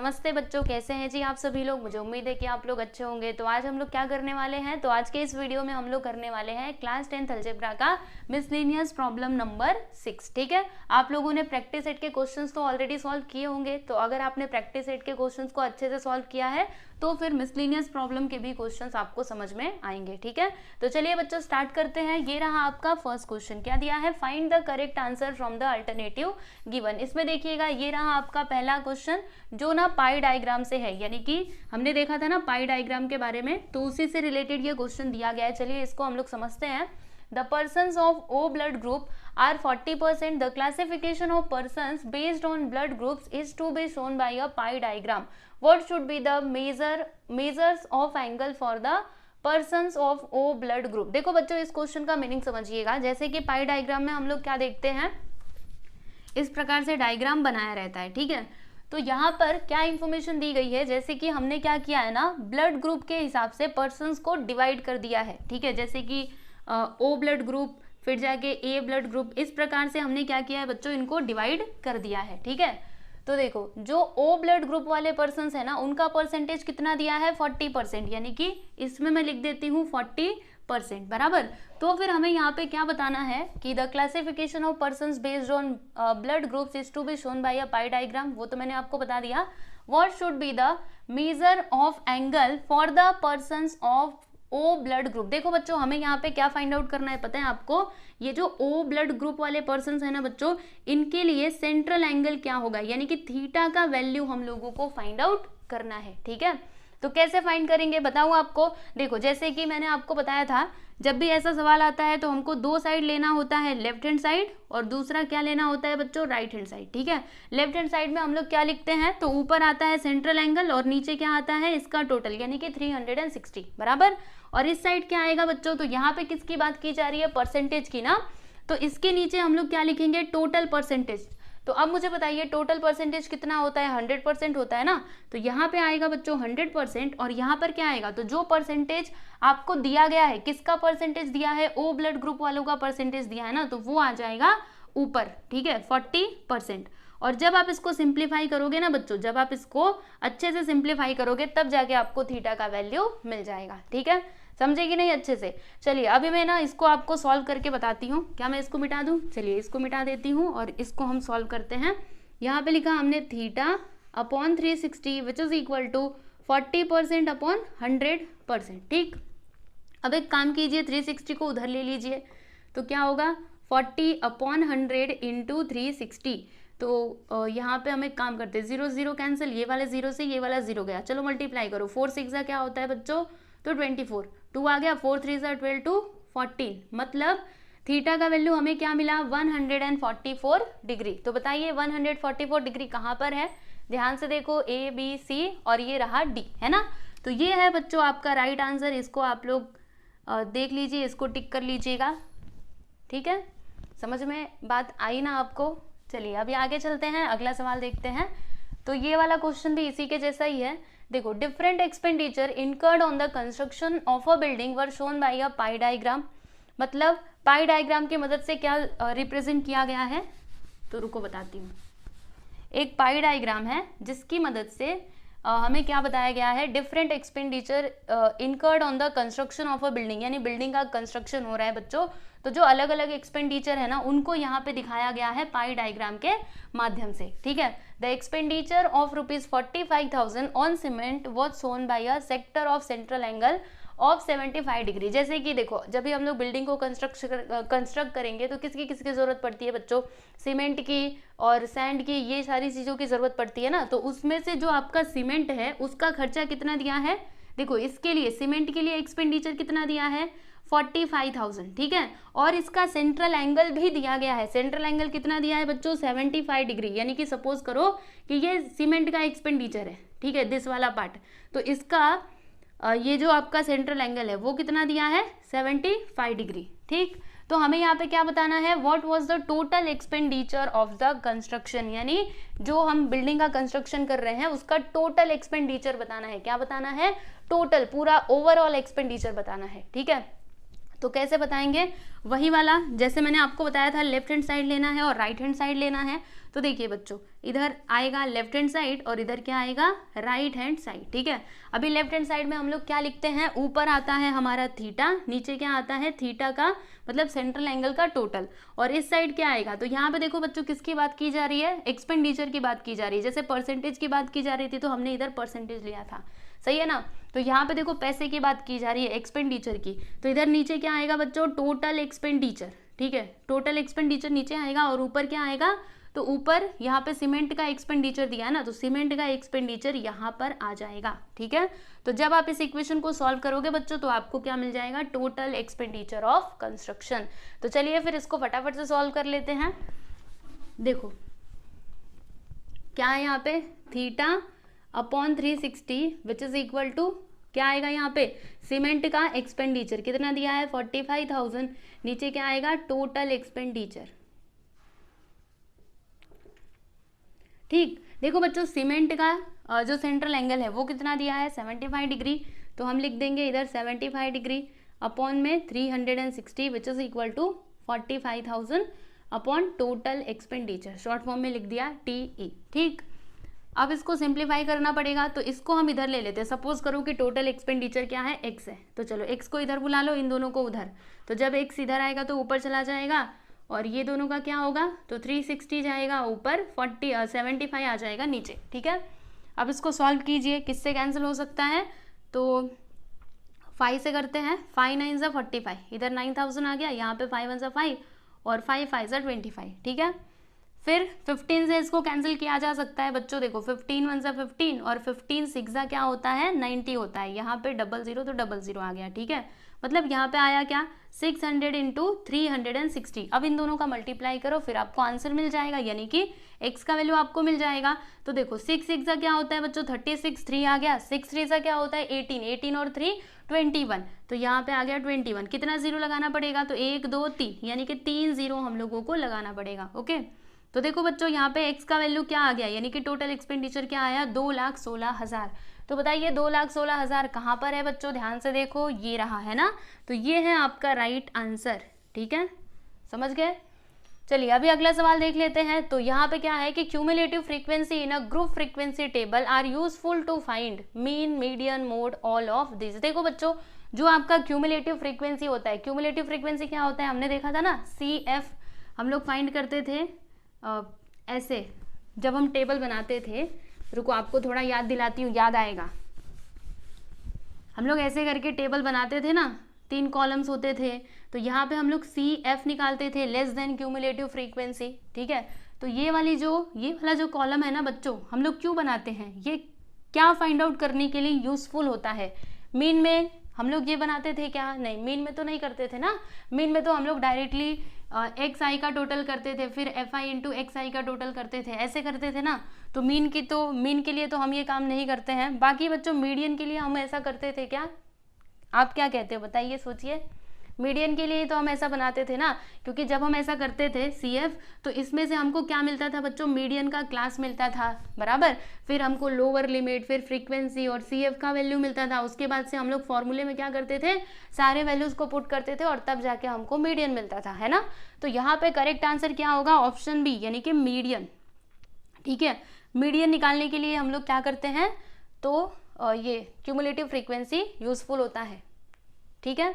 नमस्ते बच्चों, कैसे हैं जी आप सभी लोग। मुझे उम्मीद है कि आप लोग अच्छे होंगे। तो आज हम लोग क्या करने वाले हैं, तो आज के इस वीडियो में हम लोग करने वाले हैं क्लास 10th अलजेब्रा का मिसलेनियस प्रॉब्लम नंबर 6। ठीक है, आप लोगों ने प्रैक्टिस सेट के क्वेश्चंस तो ऑलरेडी सॉल्व किए होंगे। तो अगर आपने प्रैक्टिस सेट के क्वेश्चंस को अच्छे से सॉल्व किया है तो फिर मिसलेनियस प्रॉब्लम के भी क्वेश्चंस आपको समझ में आएंगे। ठीक है, तो चलिए बच्चों स्टार्ट करते हैं। ये रहा आपका फर्स्ट क्वेश्चन। क्या दिया है, find the correct answer from the alternative given. इसमें देखिएगा ये रहा आपका पहला क्वेश्चन जो ना पाई डायग्राम से है, यानी कि हमने देखा था ना पाई डायग्राम के बारे में, तो उसी से रिलेटेड ये क्वेश्चन दिया गया है। चलिए इसको हम लोग समझते हैं। The persons of O blood group are 40%. The classification of persons based on blood groups is to be shown by a pie diagram. What should be the measures of angle for the persons of O blood group? देखो बच्चों इस question का meaning समझिएगा। जैसे कि पाई diagram में हम लोग क्या देखते हैं, इस प्रकार से डायग्राम बनाया रहता है। ठीक है, तो यहाँ पर क्या इंफॉर्मेशन दी गई है, जैसे कि हमने क्या किया है ना, ब्लड ग्रुप के हिसाब से पर्सन्स को डिवाइड कर दिया है। ठीक है, जैसे कि ओ ब्लड ग्रुप, फिर जाके ए ब्लड ग्रुप, इस प्रकार से हमने क्या किया है बच्चों, इनको डिवाइड कर दिया है। ठीक है, तो देखो जो ओ ब्लड ग्रुप वाले पर्सन्स है ना, उनका परसेंटेज कितना दिया है, 40%, यानी कि इसमें मैं लिख देती हूँ 40% बराबर। तो फिर हमें यहाँ पे क्या बताना है कि the classification of persons based on blood groups is to be shown by a pie diagram, वो तो मैंने आपको बता दिया। What should be the measure of angle for the persons of O blood group. देखो बच्चों हमें यहाँ पे क्या फाइंड आउट करना है पता है आपको, ये जो ओ ब्लड ग्रुप वाले पर्सन्स है ना बच्चों, इनके लिए सेंट्रल एंगल क्या होगा, यानी कि थीटा का वैल्यू हम लोगों को फाइंड आउट करना है। ठीक है, तो कैसे फाइंड करेंगे बताऊं आपको। देखो जैसे कि मैंने आपको बताया था, जब भी ऐसा सवाल आता है तो हमको दो साइड लेना होता है, लेफ्ट हैंड साइड और दूसरा क्या लेना होता है बच्चों, राइट हैंड साइड। ठीक है, लेफ्ट हैंड साइड में हम लोग क्या लिखते हैं, तो ऊपर आता है सेंट्रल एंगल और नीचे क्या आता है इसका टोटल, यानी कि 360 बराबर। और इस साइड क्या आएगा बच्चों, तो यहाँ पे किसकी बात की जा रही है, परसेंटेज की ना, तो इसके नीचे हम लोग क्या लिखेंगे, टोटल परसेंटेज। तो अब मुझे बताइए टोटल परसेंटेज कितना होता है, 100% होता है ना, तो यहाँ पे आएगा बच्चों 100% और यहाँ पर क्या आएगा, तो जो परसेंटेज आपको दिया गया है, किसका परसेंटेज दिया है, ओ ब्लड ग्रुप वालों का परसेंटेज दिया है ना, तो वो आ जाएगा ऊपर। ठीक है, 40%। और जब आप इसको सिंप्लीफाई करोगे ना बच्चों, जब आप इसको अच्छे से सिंप्लीफाई करोगे तब जाके आपको थीटा का वैल्यू मिल जाएगा। ठीक है, समझे कि नहीं अच्छे से। चलिए अभी मैं ना इसको आपको सॉल्व करके बताती हूँ। क्या मैं इसको मिटा दूँ, चलिए इसको मिटा देती हूँ और इसको हम सॉल्व करते हैं। यहाँ पे लिखा हमने theta upon 360 which is equal to 40% upon 100%। ठीक, अब एक काम कीजिए, 360 को उधर ले लीजिए, तो क्या होगा 40 अपॉन 100 इंटू 360। तो यहाँ पे हम एक काम करते हैं, 0 0 कैंसिल, ये वाले 0 से ये वाला 0 गया, चलो मल्टीप्लाई करो, 4 6 क्या होता है बच्चों, तो 24, 2 आ गया, 4 3 12 to 14, मतलब थीटा का वैल्यू हमें क्या मिला, 144 डिग्री। तो बताइए 144 डिग्री कहाँ पर है, ध्यान से देखो, ए बी सी और ये रहा डी, है ना। तो ये है बच्चों आपका राइट आंसर। इसको आप लोग देख लीजिए, इसको टिक कर लीजिएगा। ठीक है, समझ में बात आई ना आपको। चलिए अभी आगे चलते हैं, अगला सवाल देखते हैं। तो ये वाला क्वेश्चन भी इसी के जैसा ही है। देखो, different expenditure incurred on the construction of a building were shown by a pie diagram. मतलब पाई डायग्राम की मदद से क्या रिप्रेजेंट किया गया है, तो रुको बताती हूँ। एक पाई डायग्राम है जिसकी मदद से हमें क्या बताया गया है, different expenditure incurred on the construction of a building, यानी बिल्डिंग का कंस्ट्रक्शन हो रहा है बच्चों, तो जो अलग अलग एक्सपेंडिचर है ना उनको यहाँ पे दिखाया गया है पाई डायग्राम के माध्यम से। ठीक है, the expenditure of ₹45,000 on cement was shown by a sector of central angle of 75 degree. जैसे कि देखो, जब भी हम लोग बिल्डिंग को कंस्ट्रक्ट करेंगे तो किसकी जरूरत पड़ती है बच्चों, सीमेंट की और सैंड की, ये सारी चीज़ों की ज़रूरत पड़ती है ना। तो उसमें से जो आपका सीमेंट है उसका खर्चा कितना दिया है, देखो इसके लिए सीमेंट के लिए एक्सपेंडिचर कितना दिया है, 45,000। ठीक है, और इसका सेंट्रल एंगल भी दिया गया है। सेंट्रल एंगल कितना दिया है बच्चों, 75 डिग्री, यानी कि सपोज करो कि ये सीमेंट का एक्सपेंडिचर है। ठीक है, दिस वाला पार्ट, तो इसका ये जो आपका सेंट्रल एंगल है वो कितना दिया है, 75 डिग्री। ठीक, तो हमें यहाँ पे क्या बताना है, what was the total expenditure of the construction, यानी जो हम बिल्डिंग का कंस्ट्रक्शन कर रहे हैं उसका टोटल एक्सपेंडिचर बताना है। क्या बताना है, टोटल, पूरा ओवरऑल एक्सपेंडिचर बताना है। ठीक है, तो कैसे बताएंगे, वही वाला जैसे मैंने आपको बताया था, लेफ्ट हैंड साइड लेना है और राइट हैंड साइड लेना है। तो देखिए बच्चों, इधर आएगा लेफ्ट हैंड साइड और इधर क्या आएगा, राइट हैंड साइड। ठीक है, अभी लेफ्ट हैंड साइड में हम लोग क्या लिखते हैं, ऊपर आता है हमारा थीटा, नीचे क्या आता है, थीटा का मतलब सेंट्रल एंगल का टोटल, और इस साइड क्या आएगा। तो यहाँ पे देखो बच्चों, किसकी बात की जा रही है, एक्सपेंडिचर की बात की जा रही है। जैसे परसेंटेज की बात की जा रही थी तो हमने इधर परसेंटेज लिया था, सही है ना। तो यहाँ पे देखो पैसे की बात की जा रही है, एक्सपेंडिचर की, तो इधर नीचे क्या आएगा बच्चों, टोटल एक्सपेंडिचर। ठीक है, टोटल एक्सपेंडिचर नीचे आएगा, और ऊपर क्या आएगा, तो ऊपर यहाँ पे सीमेंट का एक्सपेंडिचर दिया है ना, तो सीमेंट का एक्सपेंडिचर यहाँ पर आ जाएगा। ठीक है, तो जब आप इस इक्वेशन को सॉल्व करोगे बच्चों तो आपको क्या मिल जाएगा, टोटल एक्सपेंडिचर ऑफ कंस्ट्रक्शन। तो चलिए फिर इसको फटाफट से सॉल्व कर लेते हैं। देखो क्या है यहाँ पे, theta upon 360 which is equal to क्या आएगा यहाँ पे, सीमेंट का एक्सपेंडिचर कितना दिया है, 45,000, नीचे क्या आएगा, टोटल एक्सपेंडिचर। ठीक, देखो बच्चों सीमेंट का जो सेंट्रल एंगल है वो कितना दिया है, 75 डिग्री, तो हम लिख देंगे इधर 75 डिग्री अपॉन में 360 which is equal to 45,000 upon total expenditure, short form में लिख दिया TE। ठीक, अब इसको सिंप्लीफाई करना पड़ेगा, तो इसको हम इधर ले लेते हैं। सपोज करो कि टोटल एक्सपेंडिचर क्या है, x है, तो चलो x को इधर बुला लो, इन दोनों को उधर, तो जब x इधर आएगा तो ऊपर चला जाएगा, और ये दोनों का क्या होगा, तो 360 जाएगा ऊपर, 75 आ जाएगा नीचे। ठीक है, अब इसको सॉल्व कीजिए, किससे कैंसिल हो सकता है, तो 5 से करते हैं, 5 9 ज़ा 45, इधर 9,000 आ गया, यहाँ पे 5 1 ज़ा 5 और 5 5 ज़ा 25। ठीक है, फिर 15 से इसको कैंसिल किया जा सकता है बच्चों, देखो 15 1 ज़ा 15 और 15 6 ज़ा क्या होता है, 90 होता है, यहाँ पे 00 तो 00 आ गया। ठीक है, मतलब यहाँ पे आया क्या, 600 इंटू 360। अब इन दोनों का मल्टीप्लाई करो, फिर आपको आंसर मिल जाएगा, यानी कि x का वैल्यू आपको मिल जाएगा। तो देखो 6 6 ज़ा क्या होता है बच्चों, 36, 3 आ गया, 6 3 ज़ा क्या होता है, 18, 18 और 3 21, तो यहाँ पे आ गया 21। कितना जीरो लगाना पड़ेगा, तो 1 2 3, यानी कि 3 जीरो हम लोगों को लगाना पड़ेगा। ओके, तो देखो बच्चों यहाँ पे x का वैल्यू क्या आ गया, यानी कि टोटल एक्सपेंडिचर क्या आया, 2,16,000। तो बताइए 2,16,000 कहाँ पर है बच्चों, ध्यान से देखो, ये रहा है ना, तो ये है आपका राइट आंसर। ठीक है, समझ गए। चलिए अभी अगला सवाल देख लेते हैं। तो यहाँ पे क्या है कि cumulative frequency in a group frequency table are useful to find mean, median, mode, all of this. देखो बच्चों, जो आपका क्यूमुलेटिव फ्रीक्वेंसी होता है, क्यूमुलेटिव फ्रीक्वेंसी क्या होता है, हमने देखा था ना, CF हम लोग फाइंड करते थे ऐसे, जब हम टेबल बनाते थे, रुको आपको थोड़ा याद दिलाती हूँ, याद आएगा। हम लोग ऐसे करके टेबल बनाते थे ना, 3 कॉलम्स होते थे, तो यहाँ पे हम लोग CF निकालते थे, लेस देन क्यूमुलेटिव फ्रीक्वेंसी। ठीक है, तो ये वाला जो कॉलम है ना बच्चों, हम लोग क्यों बनाते हैं, ये क्या फाइंड आउट करने के लिए यूजफुल होता है। मीन में हम लोग ये बनाते थे क्या, नहीं, मीन में तो नहीं करते थे ना, मीन में तो हम लोग डायरेक्टली XI का टोटल करते थे, फिर FI इंटू XI का टोटल करते थे, ऐसे करते थे ना। तो मीन के लिए तो हम ये काम नहीं करते हैं। बाकी बच्चों मीडियन के लिए हम ऐसा करते थे क्या, आप क्या कहते हो बताइए, सोचिए। मीडियन के लिए तो हम ऐसा बनाते थे ना, क्योंकि जब हम ऐसा करते थे CF, तो इसमें से हमको क्या मिलता था बच्चों, मीडियन का क्लास मिलता था, बराबर। फिर हमको लोअर लिमिट, फिर फ्रीक्वेंसी और CF का वैल्यू मिलता था। उसके बाद से हम लोग फॉर्मूले में क्या करते थे, सारे वैल्यूज को पुट करते थे, और तब जाके हमको मीडियन मिलता था, है ना। तो यहाँ पे करेक्ट आंसर क्या होगा, ऑप्शन बी, यानी कि मीडियन। ठीक है, मीडियन निकालने के लिए हम लोग क्या करते हैं, तो ये क्यूमुलेटिव फ्रीक्वेंसी यूजफुल होता है। ठीक है,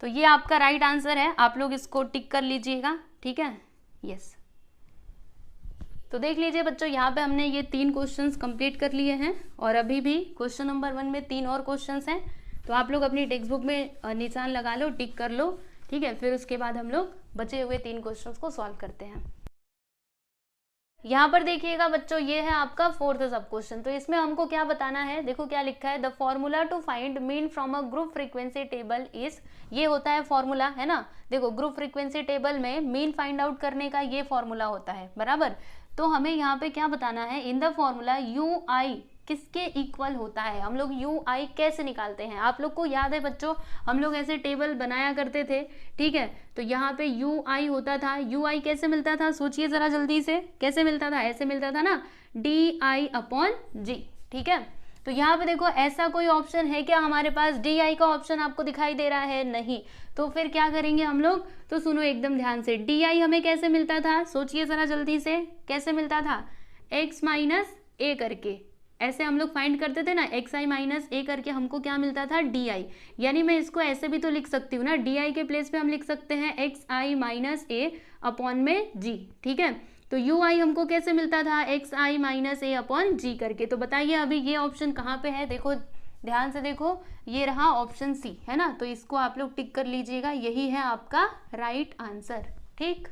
तो ये आपका राइट आंसर है, आप लोग इसको टिक कर लीजिएगा। ठीक है, यस। तो देख लीजिए बच्चों, यहाँ पे हमने ये 3 क्वेश्चंस कंप्लीट कर लिए हैं, और अभी भी क्वेश्चन नंबर 1 में 3 और क्वेश्चंस हैं। तो आप लोग अपनी टेक्स्ट बुक में निशान लगा लो, टिक कर लो। ठीक है, फिर उसके बाद हम लोग बचे हुए 3 क्वेश्चंस को सॉल्व करते हैं। यहाँ पर देखिएगा बच्चों, ये है आपका 4th सब क्वेश्चन। तो इसमें हमको क्या बताना है, देखो क्या लिखा है, the formula to find mean from a group frequency table is, ये होता है फॉर्मूला, है ना। देखो ग्रुप फ्रीक्वेंसी टेबल में मीन फाइंड आउट करने का ये फॉर्मूला होता है, बराबर। तो हमें यहाँ पे क्या बताना है, इन द फॉर्मूला UI किसके इक्वल होता है। हम लोग UI कैसे निकालते हैं, आप लोग को याद है बच्चों, हम लोग ऐसे टेबल बनाया करते थे। ठीक है, तो यहाँ पे UI होता था, UI कैसे मिलता था, सोचिए जरा जल्दी से, कैसे मिलता था, ऐसे मिलता था ना, DI/G। ठीक है, तो यहाँ पे देखो ऐसा कोई ऑप्शन है क्या हमारे पास, डी आई का ऑप्शन आपको दिखाई दे रहा है, नहीं। तो फिर क्या करेंगे हम लोग, तो सुनो एकदम ध्यान से, डी आई हमें कैसे मिलता था, सोचिए जरा जल्दी से, कैसे मिलता था, x माइनस ए करके, ऐसे हम लोग फाइंड करते थे ना, एक्स आई माइनस ए करके हमको क्या मिलता था, डी आई। यानी मैं इसको ऐसे भी तो लिख सकती हूँ ना, डी आई के प्लेस पे हम लिख सकते हैं एक्स आई माइनस ए अपॉन में जी, ठीक है। तो यू आई हमको कैसे मिलता था, एक्स आई माइनस ए अपॉन जी करके। तो बताइए अभी ये ऑप्शन कहाँ पे है, देखो ध्यान से देखो, ये रहा ऑप्शन सी, है ना। तो इसको आप लोग टिक कर लीजिएगा, यही है आपका राइट आंसर, ठीक।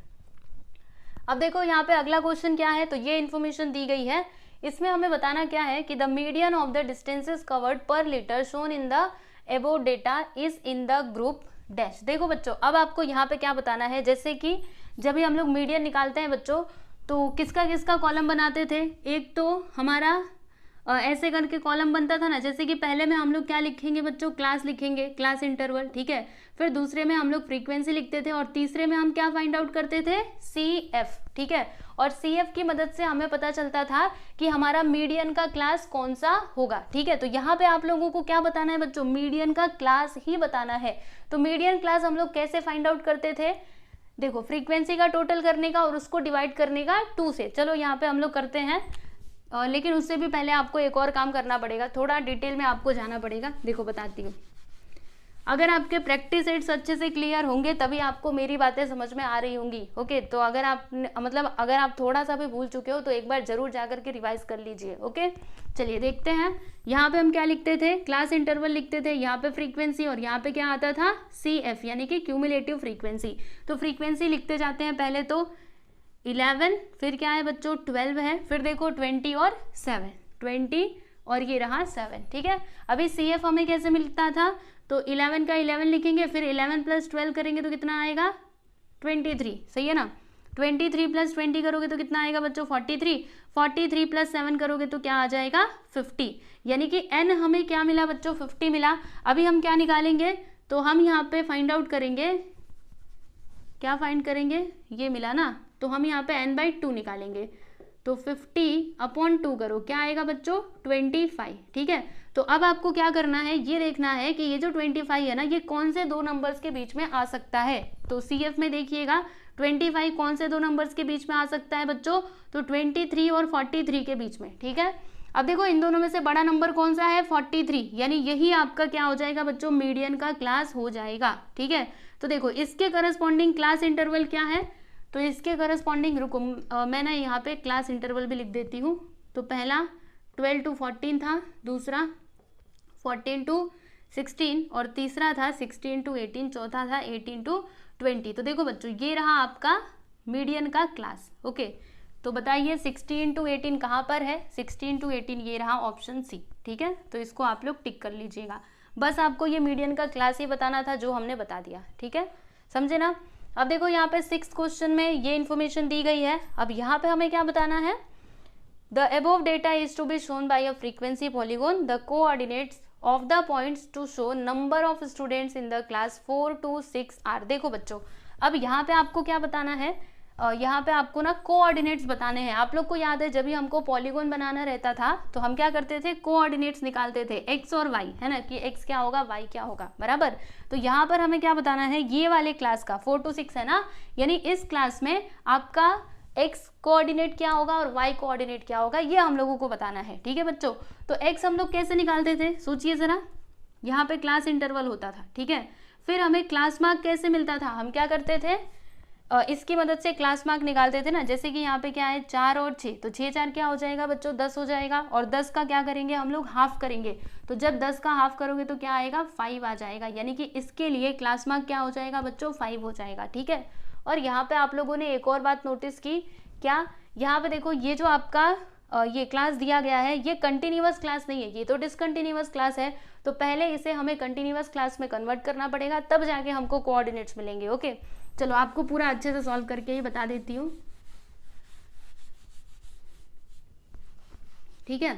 अब देखो यहाँ पे अगला क्वेश्चन क्या है, तो ये इन्फॉर्मेशन दी गई है, इसमें हमें बताना क्या है कि the median of the distances covered per litre shown in the above data is in the group dash. देखो बच्चों अब आपको यहाँ पे क्या बताना है, जैसे कि जब भी हम लोग मीडियन निकालते हैं बच्चों, तो किसका किसका कॉलम बनाते थे, एक तो हमारा ऐसे करके कॉलम बनता था ना, जैसे कि पहले में हम लोग क्या लिखेंगे बच्चों, क्लास लिखेंगे, क्लास इंटरवल, ठीक है। फिर दूसरे में हम लोग फ्रीक्वेंसी लिखते थे और तीसरे में हम क्या फाइंड आउट करते थे, सी एफ, ठीक है। और सी एफ की मदद से हमें पता चलता था कि हमारा मीडियन का क्लास कौन सा होगा, ठीक है। तो यहाँ पे आप लोगों को क्या बताना है बच्चों, मीडियन का क्लास ही बताना है। तो मीडियन क्लास हम लोग कैसे फाइंड आउट करते थे, देखो फ्रीक्वेंसी का टोटल करने का और उसको डिवाइड करने का 2 से। चलो यहाँ पे हम लोग करते हैं, लेकिन उससे भी पहले आपको एक और काम करना पड़ेगा, थोड़ा डिटेल में आपको जाना पड़ेगा। देखो बताती हूँ, अगर आपके प्रैक्टिस सेट्स अच्छे से क्लियर होंगे तभी आपको मेरी बातें समझ में आ रही होंगी, ओके। तो अगर आप अगर आप थोड़ा सा भी भूल चुके हो तो एक बार जरूर जाकर के रिवाइज कर लीजिए, ओके। चलिए देखते हैं, यहाँ पे हम क्या लिखते थे, क्लास इंटरवल लिखते थे, यहाँ पे फ्रीक्वेंसी और यहाँ पे क्या आता था, सी एफ यानी कि क्यूमुलेटिव फ्रीक्वेंसी। तो फ्रीक्वेंसी लिखते जाते हैं, पहले तो 11, फिर क्या है बच्चों 12 है, फिर देखो 20 और 7, 20 और ये रहा 7, ठीक है। अभी सी एफ हमें कैसे मिलता था, तो 11 का 11 लिखेंगे, फिर 11 प्लस 12 करेंगे तो कितना आएगा, 23, सही है ना। 23 प्लस 20 करोगे तो कितना आएगा बच्चों, 43, 43 प्लस 7 करोगे तो क्या आ जाएगा, 50। यानी कि n हमें क्या मिला बच्चों, 50 मिला। अभी हम क्या निकालेंगे, तो हम यहाँ पे फाइंड आउट करेंगे, क्या फाइंड करेंगे, ये मिला ना, तो हम यहाँ पे n/2 निकालेंगे। तो 50/2 करो, क्या आएगा बच्चों, 25, ठीक है। तो अब आपको क्या करना है, ये देखना है कि ये जो 25 है ना, ये कौन से दो नंबर्स के बीच में आ सकता है। तो सी एफ में देखिएगा 25 कौन से दो नंबर्स के बीच में आ सकता है बच्चों, तो 23 और 43 के बीच में, ठीक है। अब देखो इन दोनों में से बड़ा नंबर कौन सा है, 43, यानी यही आपका क्या हो जाएगा बच्चों, मीडियन का क्लास हो जाएगा, ठीक है। तो देखो इसके करस्पॉन्डिंग क्लास इंटरवल क्या है, तो इसके करस्पॉन्डिंग रुको मैं ना यहाँ पे क्लास इंटरवल भी लिख देती हूँ। तो पहला 12 to 14 था, दूसरा 14 to 16 और तीसरा था 16 to 18, चौथा था 18 to 20। तो देखो बच्चों ये रहा आपका मीडियन का क्लास, ओके। तो बताइए 16 to 18 कहाँ पर है, 16 to 18 ये रहा ऑप्शन सी, ठीक है। तो इसको आप लोग टिक कर लीजिएगा, बस आपको ये मीडियन का क्लास ही बताना था जो हमने बता दिया, ठीक है, समझे ना। अब देखो यहाँ पे 6th क्वेश्चन में ये इन्फॉर्मेशन दी गई है। अब यहाँ पे हमें क्या बताना है, the above data is to be shown by a frequency polygon, the coordinates of the points to show number of students in the class 4 to 6 are. देखो बच्चों अब यहाँ पे आपको क्या बताना है, यहाँ पे आपको ना कोऑर्डिनेट्स बताने हैं। आप लोग को याद है जब भी हमको पॉलीगॉन बनाना रहता था तो हम क्या करते थे, कोऑर्डिनेट्स निकालते थे, एक्स और वाई, है ना, कि एक्स क्या होगा वाई क्या होगा, बराबर। तो यहाँ पर हमें क्या बताना है, ये वाले क्लास का 4 to 6 है ना, यानी इस क्लास में आपका एक्स कोऑर्डिनेट क्या होगा और वाई कोऑर्डिनेट क्या होगा, ये हम लोगों को बताना है, ठीक है बच्चों। तो एक्स हम लोग कैसे निकालते थे, सोचिए जरा, यहाँ पे क्लास इंटरवल होता था, ठीक है। फिर हमें क्लास मार्क कैसे मिलता था, हम क्या करते थे, इसकी मदद से क्लास मार्क निकालते थे ना। जैसे कि यहाँ पे क्या है 4 और 6, तो 6 4 क्या हो जाएगा बच्चों, 10 हो जाएगा। और 10 का क्या करेंगे हम लोग, हाफ करेंगे। तो जब 10 का हाफ करोगे तो क्या आएगा, 5 आ जाएगा। यानी कि इसके लिए क्लास मार्क क्या हो जाएगा बच्चों, 5 हो जाएगा, ठीक है। और यहाँ पे आप लोगों ने एक और बात नोटिस की, क्या, यहाँ पे देखो ये जो आपका ये क्लास दिया गया है ये कंटिन्यूअस क्लास नहीं है, ये तो डिसकंटिन्यूअस क्लास है। तो पहले इसे हमें कंटिन्यूअस क्लास में कन्वर्ट करना पड़ेगा, तब जाके हमको कोऑर्डिनेट्स मिलेंगे, ओके। चलो आपको पूरा अच्छे से सॉल्व करके ही बता देती हूँ, ठीक है।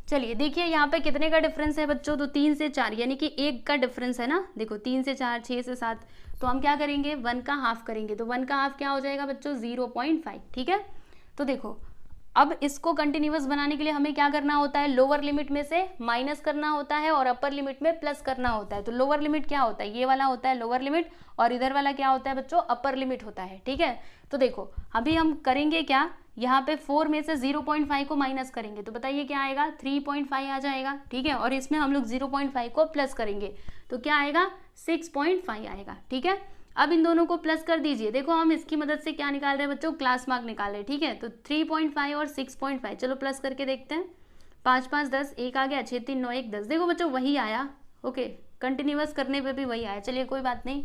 चलिए देखिए यहाँ पे कितने का डिफरेंस है बच्चों, तो 3 से 4 यानी कि 1 का डिफरेंस है ना। देखो 3 से 4, 6 से 7, तो हम क्या करेंगे 1 का हाफ करेंगे। तो 1 का हाफ क्या हो जाएगा बच्चों, 0.5, ठीक है। तो देखो अब इसको कंटिन्यूअस बनाने के लिए हमें क्या करना होता है, लोअर लिमिट में से माइनस करना होता है और अपर लिमिट में प्लस करना होता है। तो लोअर लिमिट क्या होता है, ये वाला होता है लोअर लिमिट, और इधर वाला क्या होता है बच्चों, अपर लिमिट होता है। ठीक है, तो देखो अभी हम करेंगे क्या, यहाँ पे 4 में से 0.5 को माइनस करेंगे तो बताइए क्या आएगा, 3.5 आ जाएगा। ठीक है, और इसमें हम लोग 0.5 को प्लस करेंगे तो क्या आएगा, 6.5 आएगा। ठीक है, अब इन दोनों को प्लस कर दीजिए। देखो हम इसकी मदद से क्या निकाल रहे हैं बच्चों, क्लास मार्क निकाल रहे हैं। ठीक है, तो 3.5 और 6.5 चलो प्लस करके देखते हैं। 5 5 10, 1 आ गया, 6 3 9 1 10। देखो बच्चों वही आया। ओके, कंटिन्यूअस करने पे भी वही आया। चलिए कोई बात नहीं।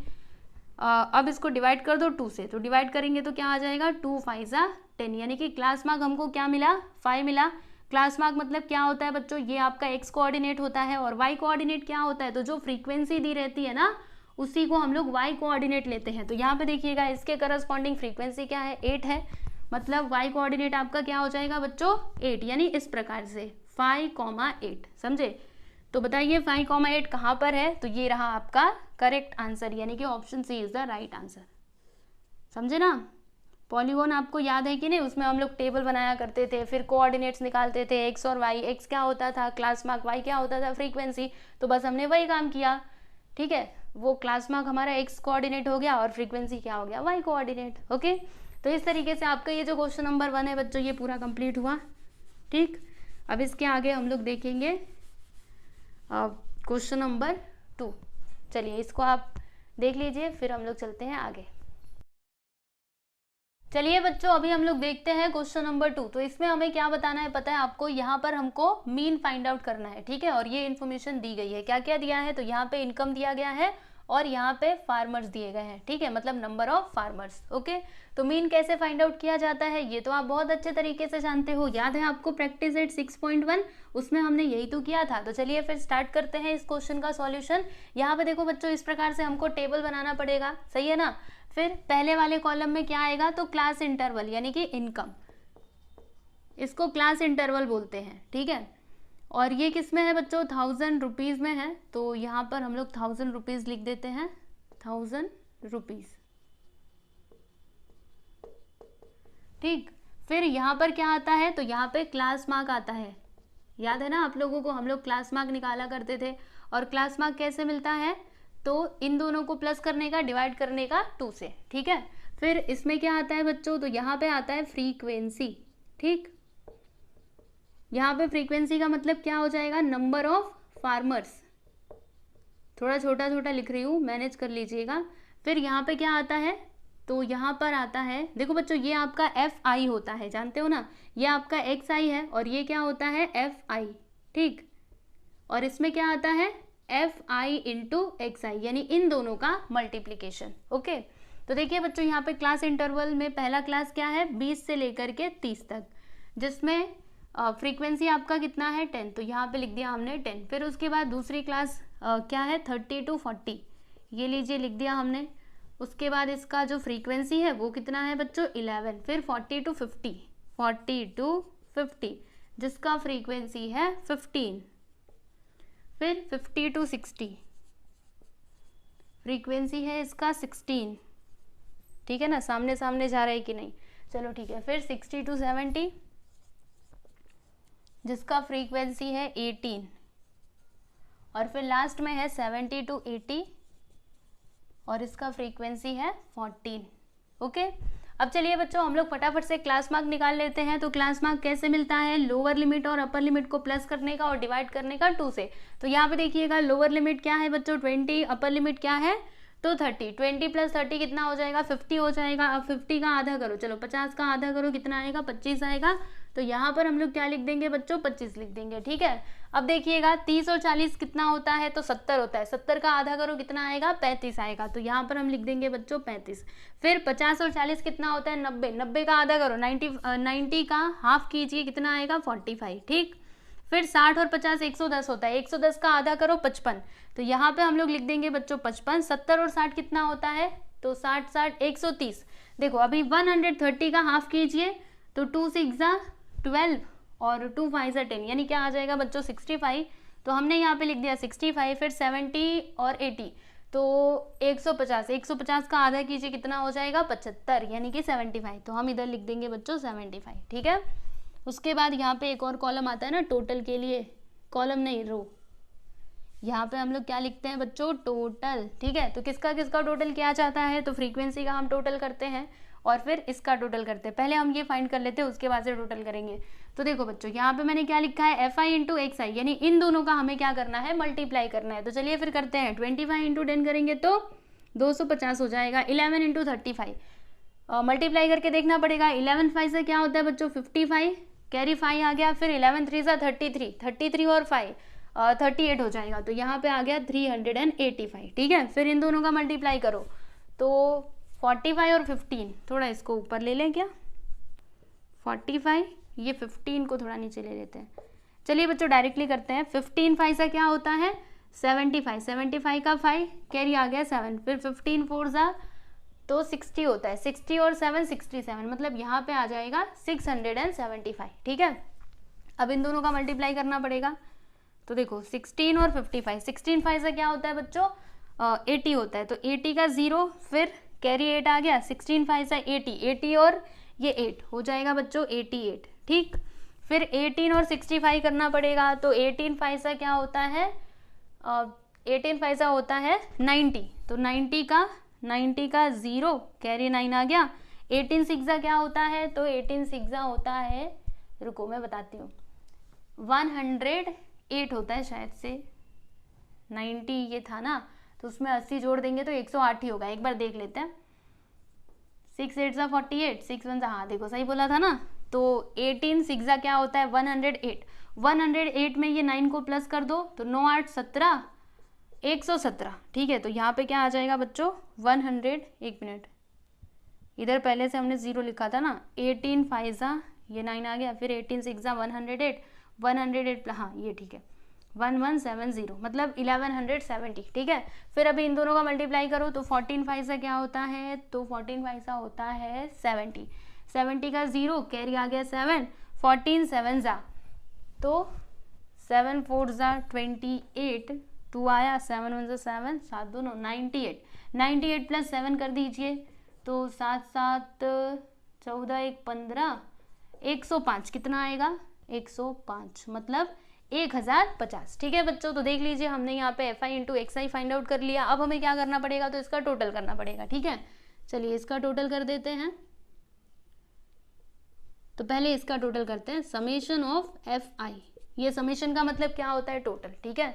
अब इसको डिवाइड कर दो 2 से, तो डिवाइड करेंगे तो क्या आ जाएगा, 2 5 10, यानी कि क्लास मार्क हमको क्या मिला, 5 मिला। क्लास मार्क मतलब क्या होता है बच्चों, ये आपका एक्स कोऑर्डिनेट होता है और वाई कोऑर्डिनेट क्या होता है, तो जो फ्रीक्वेंसी दी रहती है ना उसी को हम लोग वाई कोऑर्डिनेट लेते हैं। तो यहाँ पे देखिएगा इसके करस्पॉन्डिंग फ्रीक्वेंसी क्या है, 8 है, मतलब वाई कोऑर्डिनेट आपका क्या हो जाएगा बच्चों, 8, यानी इस प्रकार से 5,8। समझे, तो बताइए 5,8 कहाँ पर है, तो ये रहा आपका करेक्ट आंसर, यानी कि option C is the right answer. समझे ना। पॉलीगॉन आपको याद है कि नहीं, उसमें हम लोग टेबल बनाया करते थे, फिर कोऑर्डिनेट्स निकालते थे, एक्स और वाई, एक्स क्या होता था क्लास मार्क, वाई क्या होता था फ्रीक्वेंसी, तो बस हमने वही काम किया। ठीक है, वो क्लास मार्क हमारा एक्स कोऑर्डिनेट हो गया और फ्रीक्वेंसी क्या हो गया, वाई कोऑर्डिनेट। ओके, तो इस तरीके से आपका ये जो क्वेश्चन नंबर 1 है बच्चों ये पूरा कंप्लीट हुआ। ठीक, अब इसके आगे हम लोग देखेंगे क्वेश्चन नंबर 2। चलिए इसको आप देख लीजिए, फिर हम लोग चलते हैं आगे। चलिए बच्चों अभी हम लोग देखते हैं क्वेश्चन नंबर 2। तो इसमें हमें क्या बताना है पता है आपको, यहाँ पर हमको मीन फाइंड आउट करना है। ठीक है, और ये इन्फॉर्मेशन दी गई है, क्या क्या दिया है, तो यहाँ पे इनकम दिया गया है और यहाँ पे फार्मर्स दिए गए हैं। ठीक है, मतलब नंबर ऑफ फार्मर्स। ओके, तो मीन कैसे फाइंड आउट किया जाता है ये तो आप बहुत अच्छे तरीके से जानते हो, याद है आपको प्रैक्टिस एट 6.1, उसमें हमने यही तो किया था। तो चलिए फिर स्टार्ट करते हैं इस क्वेश्चन का सॉल्यूशन। यहाँ पे देखो बच्चों इस प्रकार से हमको टेबल बनाना पड़ेगा, सही है ना। फिर पहले वाले कॉलम में क्या आएगा, तो क्लास इंटरवल यानी कि इनकम, इसको क्लास इंटरवल बोलते हैं। ठीक है, और ये किस में है बच्चों, 1000 रुपीज़ में है, तो यहाँ पर हम लोग 1000 रुपीज़ लिख देते हैं, 1000 रुपीज़। ठीक, फिर यहाँ पर क्या आता है, तो यहाँ पे क्लास मार्क आता है, याद है ना आप लोगों को, हम लोग क्लास मार्क निकाला करते थे। और क्लास मार्क कैसे मिलता है, तो इन दोनों को प्लस करने का, डिवाइड करने का 2 से। ठीक है, फिर इसमें क्या आता है बच्चों, तो यहाँ पे आता है फ्रीक्वेंसी। ठीक, यहाँ पे फ्रीक्वेंसी का मतलब क्या हो जाएगा, नंबर ऑफ फार्मर्स। थोड़ा छोटा छोटा लिख रही हूँ, मैनेज कर लीजिएगा। फिर यहाँ पे क्या आता है, तो यहाँ पर आता है, देखो बच्चों ये आपका एफ आई होता है, जानते हो ना, ये आपका एक्स आई है और ये क्या होता है एफ आई। ठीक, और इसमें क्या आता है एफ आई इंटू एक्स आई, यानी इन दोनों का मल्टीप्लीकेशन। ओके, तो देखिए बच्चों यहाँ पे क्लास इंटरवल में पहला क्लास क्या है, 20 से लेकर के 30 तक, जिसमें फ्रीक्वेंसी आपका कितना है 10, तो यहाँ पे लिख दिया हमने 10। फिर उसके बाद दूसरी क्लास क्या है 30 to 40, ये लीजिए लिख दिया हमने। उसके बाद इसका जो फ्रीक्वेंसी है वो कितना है बच्चों 11। फिर 40 to 50, 40 to 50 जिसका फ्रीक्वेंसी है 15। फिर 50 to 60 फ्रीक्वेंसी है इसका 16। ठीक है ना, सामने सामने जा रहा है कि नहीं, चलो ठीक है। फिर 60 to 70 जिसका फ्रीक्वेंसी है 18। और फिर लास्ट में है 70 to 80 और इसका फ्रीक्वेंसी है 14। ओके, अब चलिए बच्चों हम लोग फटाफट से क्लास मार्क निकाल लेते हैं। तो क्लास मार्क कैसे मिलता है, लोअर लिमिट और अपर लिमिट को प्लस करने का और डिवाइड करने का 2 से। तो यहाँ पे देखिएगा लोअर लिमिट क्या है बच्चों 20, अपर लिमिट क्या है तो 30। 20 + 30 कितना हो जाएगा 50 हो जाएगा। अब 50 का आधा करो, चलो 50 का आधा करो, कितना आएगा 25 आएगा। तो यहाँ पर हम लोग क्या लिख देंगे बच्चों 25 लिख देंगे। ठीक है, अब देखिएगा 30 और 40 कितना होता है तो 70 होता है। 70 का आधा करो कितना आएगा 35 आएगा, तो यहाँ पर हम लिख देंगे बच्चों 35। फिर 50 और 40 कितना होता है 90, 90 का आधा करो 90 का हाफ कीजिए कितना आएगा 45। ठीक, फिर 60 और 50 110 होता है, 110 का आधा करो 55, तो यहाँ पे हम लोग लिख देंगे बच्चों 55। 70 और 60 कितना होता है तो 60 60 130। देखो अभी 130 का हाफ कीजिए तो 2 6 12 और 2 5 10, यानी क्या आ जाएगा बच्चों 65। तो हमने यहाँ पे लिख दिया 65। फिर 70 और 80 तो 150, 150 का आधा कीजिए कितना हो जाएगा 75, यानी कि 75। तो हम इधर लिख देंगे बच्चों 75। ठीक है, उसके बाद यहाँ पे एक और कॉलम आता है ना टोटल के लिए, कॉलम नहीं रो, यहाँ पे हम लोग क्या लिखते हैं बच्चों, टोटल। ठीक है, तो किसका किसका टोटल किया जाता है, तो फ्रीक्वेंसी का हम टोटल करते हैं और फिर इसका टोटल करते हैं। पहले हम ये फाइंड कर लेते हैं, उसके बाद से टोटल करेंगे। तो देखो बच्चों, यहाँ पे मैंने क्या लिखा है, एफ आई इंटू एक्स आई, यानी इन दोनों का हमें क्या करना है, मल्टीप्लाई करना है। तो चलिए फिर करते हैं, 25 इंटू 10 करेंगे तो 250 हो जाएगा। 11 इंटू 35 मल्टीप्लाई करके देखना पड़ेगा। 11 5 से क्या होता है बच्चों, 55, कैरी 5 आ गया, फिर 11 3 से 33, 33 और 5 38 हो जाएगा। तो यहाँ पे आ गया 385। ठीक है, फिर इन दोनों का मल्टीप्लाई करो तो 45 और 15, थोड़ा इसको ऊपर ले लें क्या, 45, ये 15 को थोड़ा नीचे ले लेते हैं। चलिए बच्चों डायरेक्टली करते हैं। 15 5 से क्या होता है, 75, 75 का 5 कैरी आ गया 7, फिर 15 4 जा तो 60 होता है, 60 और 7 67, मतलब यहाँ पे आ जाएगा 675। ठीक है, अब इन दोनों का मल्टीप्लाई करना पड़ेगा। तो देखो 16 और 55, 16 5 से क्या होता है बच्चों, 80 होता है। तो 80 का 0, फिर कैरी 8 आ गया, 16 5 से 80, 80 और ये 8 हो जाएगा बच्चों 88। ठीक, फिर 18 और 65 करना पड़ेगा। तो 18 5 से क्या होता है, 18 5 से होता है 90, तो 90 का 0 कैरी 9 आ गया। 18 6 क्या होता है, तो 18 6 होता है, रुको मैं बताती हूँ, 108 होता है शायद से, 90 ये था ना, तो उसमें 80 जोड़ देंगे तो 108 ही होगा। एक बार देख लेते हैं, 6 8 सा 48, 6 1 सा, हाँ देखो सही बोला था ना। तो 18 6 क्या होता है, 108, 108 में ये 9 को प्लस कर दो तो 9 8 17, 117। ठीक है, तो यहाँ पे क्या आ जाएगा बच्चों, 100, एक मिनट, इधर पहले से हमने 0 लिखा था ना, 18 5 ये 9 आ गया, फिर 18 6 108, 108 हाँ ये ठीक है, 1170, मतलब 1170। ठीक है, फिर अभी इन दोनों का मल्टीप्लाई करो तो 14 5 से क्या होता है, तो 14 5 से होता है 70, 70 का 0 कैरी आ गया 7, 14 7 जा तो 7 4 जा 28, 2 आया, 7 1 7, 7 2 98, 98 प्लस 7 कर दीजिए तो 7 7 14 1 15, 105 कितना आएगा, 105, मतलब 1050। ठीक है बच्चों, तो देख लीजिए हमने यहाँ पे F i into x I find out कर लिया। अब हमें क्या करना पड़ेगा, तो इसका टोटल करना पड़ेगा। ठीक है, चलिए इसका टोटल कर देते हैं। तो पहले इसका टोटल करते हैं, समेशन ऑफ एफ आई, ये समेशन का मतलब क्या होता है, टोटल। ठीक है,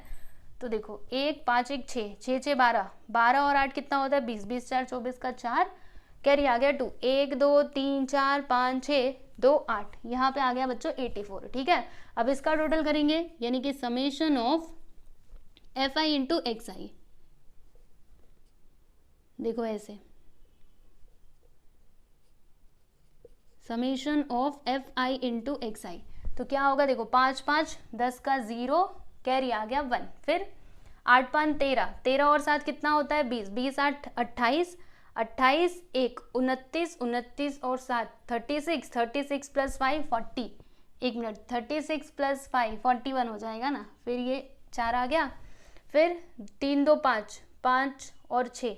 तो देखो 1 5 1 6, 6 6 12, 12 और 8 कितना होता है, 20, 20 4 24 का 4 कैरी आ गया 2, 1 2 3 4 5 6 2 8, यहाँ पे आ गया बच्चों 84। ठीक है, अब इसका टोटल करेंगे, यानी कि summation of f i into x i, देखो ऐसे, summation of f i into x i, तो क्या होगा, देखो 5 5 10 का 0 कैरी आ गया 1, फिर 8 5 13, 13 और 7 कितना होता है 20, 20 8 28, 28 1 29, 29 और 7 36, 36 प्लस 5 40, एक मिनट, 36 प्लस 5 41 हो जाएगा ना, फिर ये 4 आ गया, फिर 3 2 5, 5 और 6,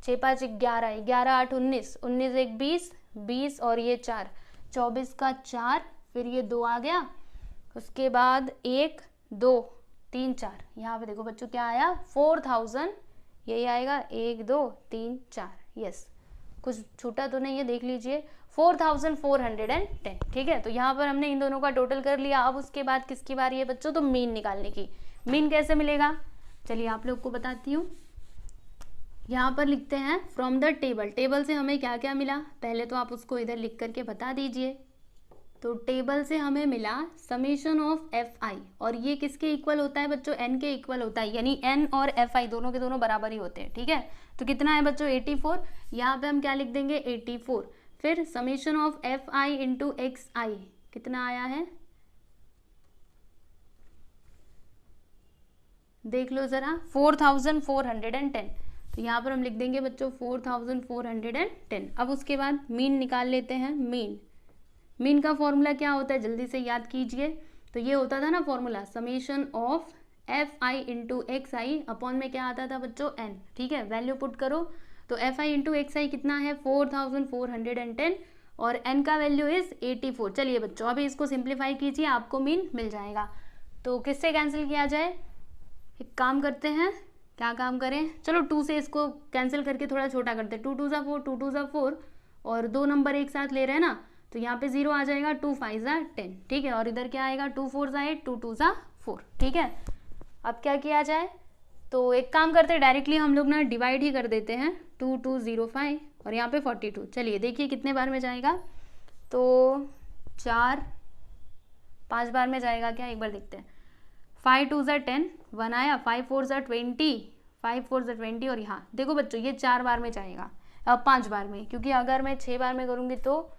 6 5 11, 11 8 19, 19 1 20, 20 और ये 4 24 का 4, फिर ये 2 आ गया, उसके बाद 1 2 3 4, यहाँ पे देखो बच्चों क्या आया 4000, यही आएगा 1 2 3 4, यस, कुछ छूटा तो नहीं है, देख लीजिए 4410। ठीक है, तो यहाँ पर हमने इन दोनों का टोटल कर लिया। अब उसके बाद किसकी बारी है बच्चों, तो मीन निकालने की। मीन कैसे मिलेगा, चलिए आप लोग को बताती हूँ। यहाँ पर लिखते हैं फ्रॉम द टेबल, टेबल से हमें क्या क्या मिला, पहले तो आप उसको इधर लिख करके बता दीजिए। तो टेबल से हमें मिला समेशन ऑफ एफ आई, और ये किसके इक्वल होता है बच्चों, एन के इक्वल होता है, यानी एन और एफ आई दोनों के दोनों बराबर ही होते हैं। ठीक है, तो कितना है बच्चों 84, यहाँ पे हम क्या लिख देंगे 84, फिर summation of f i into x i कितना आया है, देख लो जरा 4410, तो यहाँ पर हम लिख देंगे बच्चों 4410। अब उसके बाद मीन निकाल लेते हैं। मीन का फॉर्मूला क्या होता है, जल्दी से याद कीजिए। तो ये होता था ना formula, summation of f i into x I upon में क्या आता था बच्चों, एन। ठीक है, वैल्यू पुट करो तो F i into x i कितना है 4410, और n का वैल्यू इज 84। चलिए बच्चों अभी इसको सिंप्लीफाई कीजिए, आपको मीन मिल जाएगा। तो किससे कैंसिल किया जाए, एक काम करते हैं, क्या काम करें, चलो 2 से इसको कैंसिल करके थोड़ा छोटा करते हैं। 2 2 ज़ा 4, 2 2 ज़ा 4 और 2 नंबर एक साथ ले रहे हैं ना, तो यहाँ पे 0 आ जाएगा। 2 5 ज़ा 10, ठीक है। और इधर क्या आएगा, 2 4 ज़ा 8, 2 2 ज़ा 4, ठीक है। अब क्या किया जाए, तो एक काम करते हैं डायरेक्टली हम लोग ना डिवाइड ही कर देते हैं। 2 2 0 5 और यहाँ पे 42। चलिए देखिए कितने बार में जाएगा, तो 4 5 बार में जाएगा क्या, एक बार देखते हैं। 5 2 ज़ा 10, 1 आया। 5 4 ज़ा 20, 5 4 ज़ा 20 और यहाँ देखो बच्चों ये 4 बार में जाएगा, अब 5 बार में, क्योंकि अगर मैं 6 बार में करूँगी तो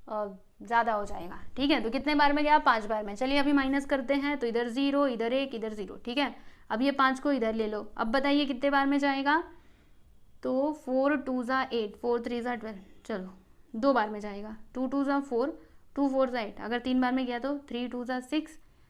ज़्यादा हो जाएगा, ठीक है। तो कितने बार में गया, 5 बार में। चलिए अभी माइनस करते हैं, तो इधर 0, इधर 1, इधर 0, ठीक है। अब ये 5 को इधर ले लो, अब बताइए कितने बार में जाएगा, तो 4 2 ज़ा 8, 4 3 ज़ा 12, चलो 2 बार में जाएगा। 2 2 ज़ा 4, 2 4 ज़ा 8, अगर 3 बार में गया तो 3 2 ज़ा 6,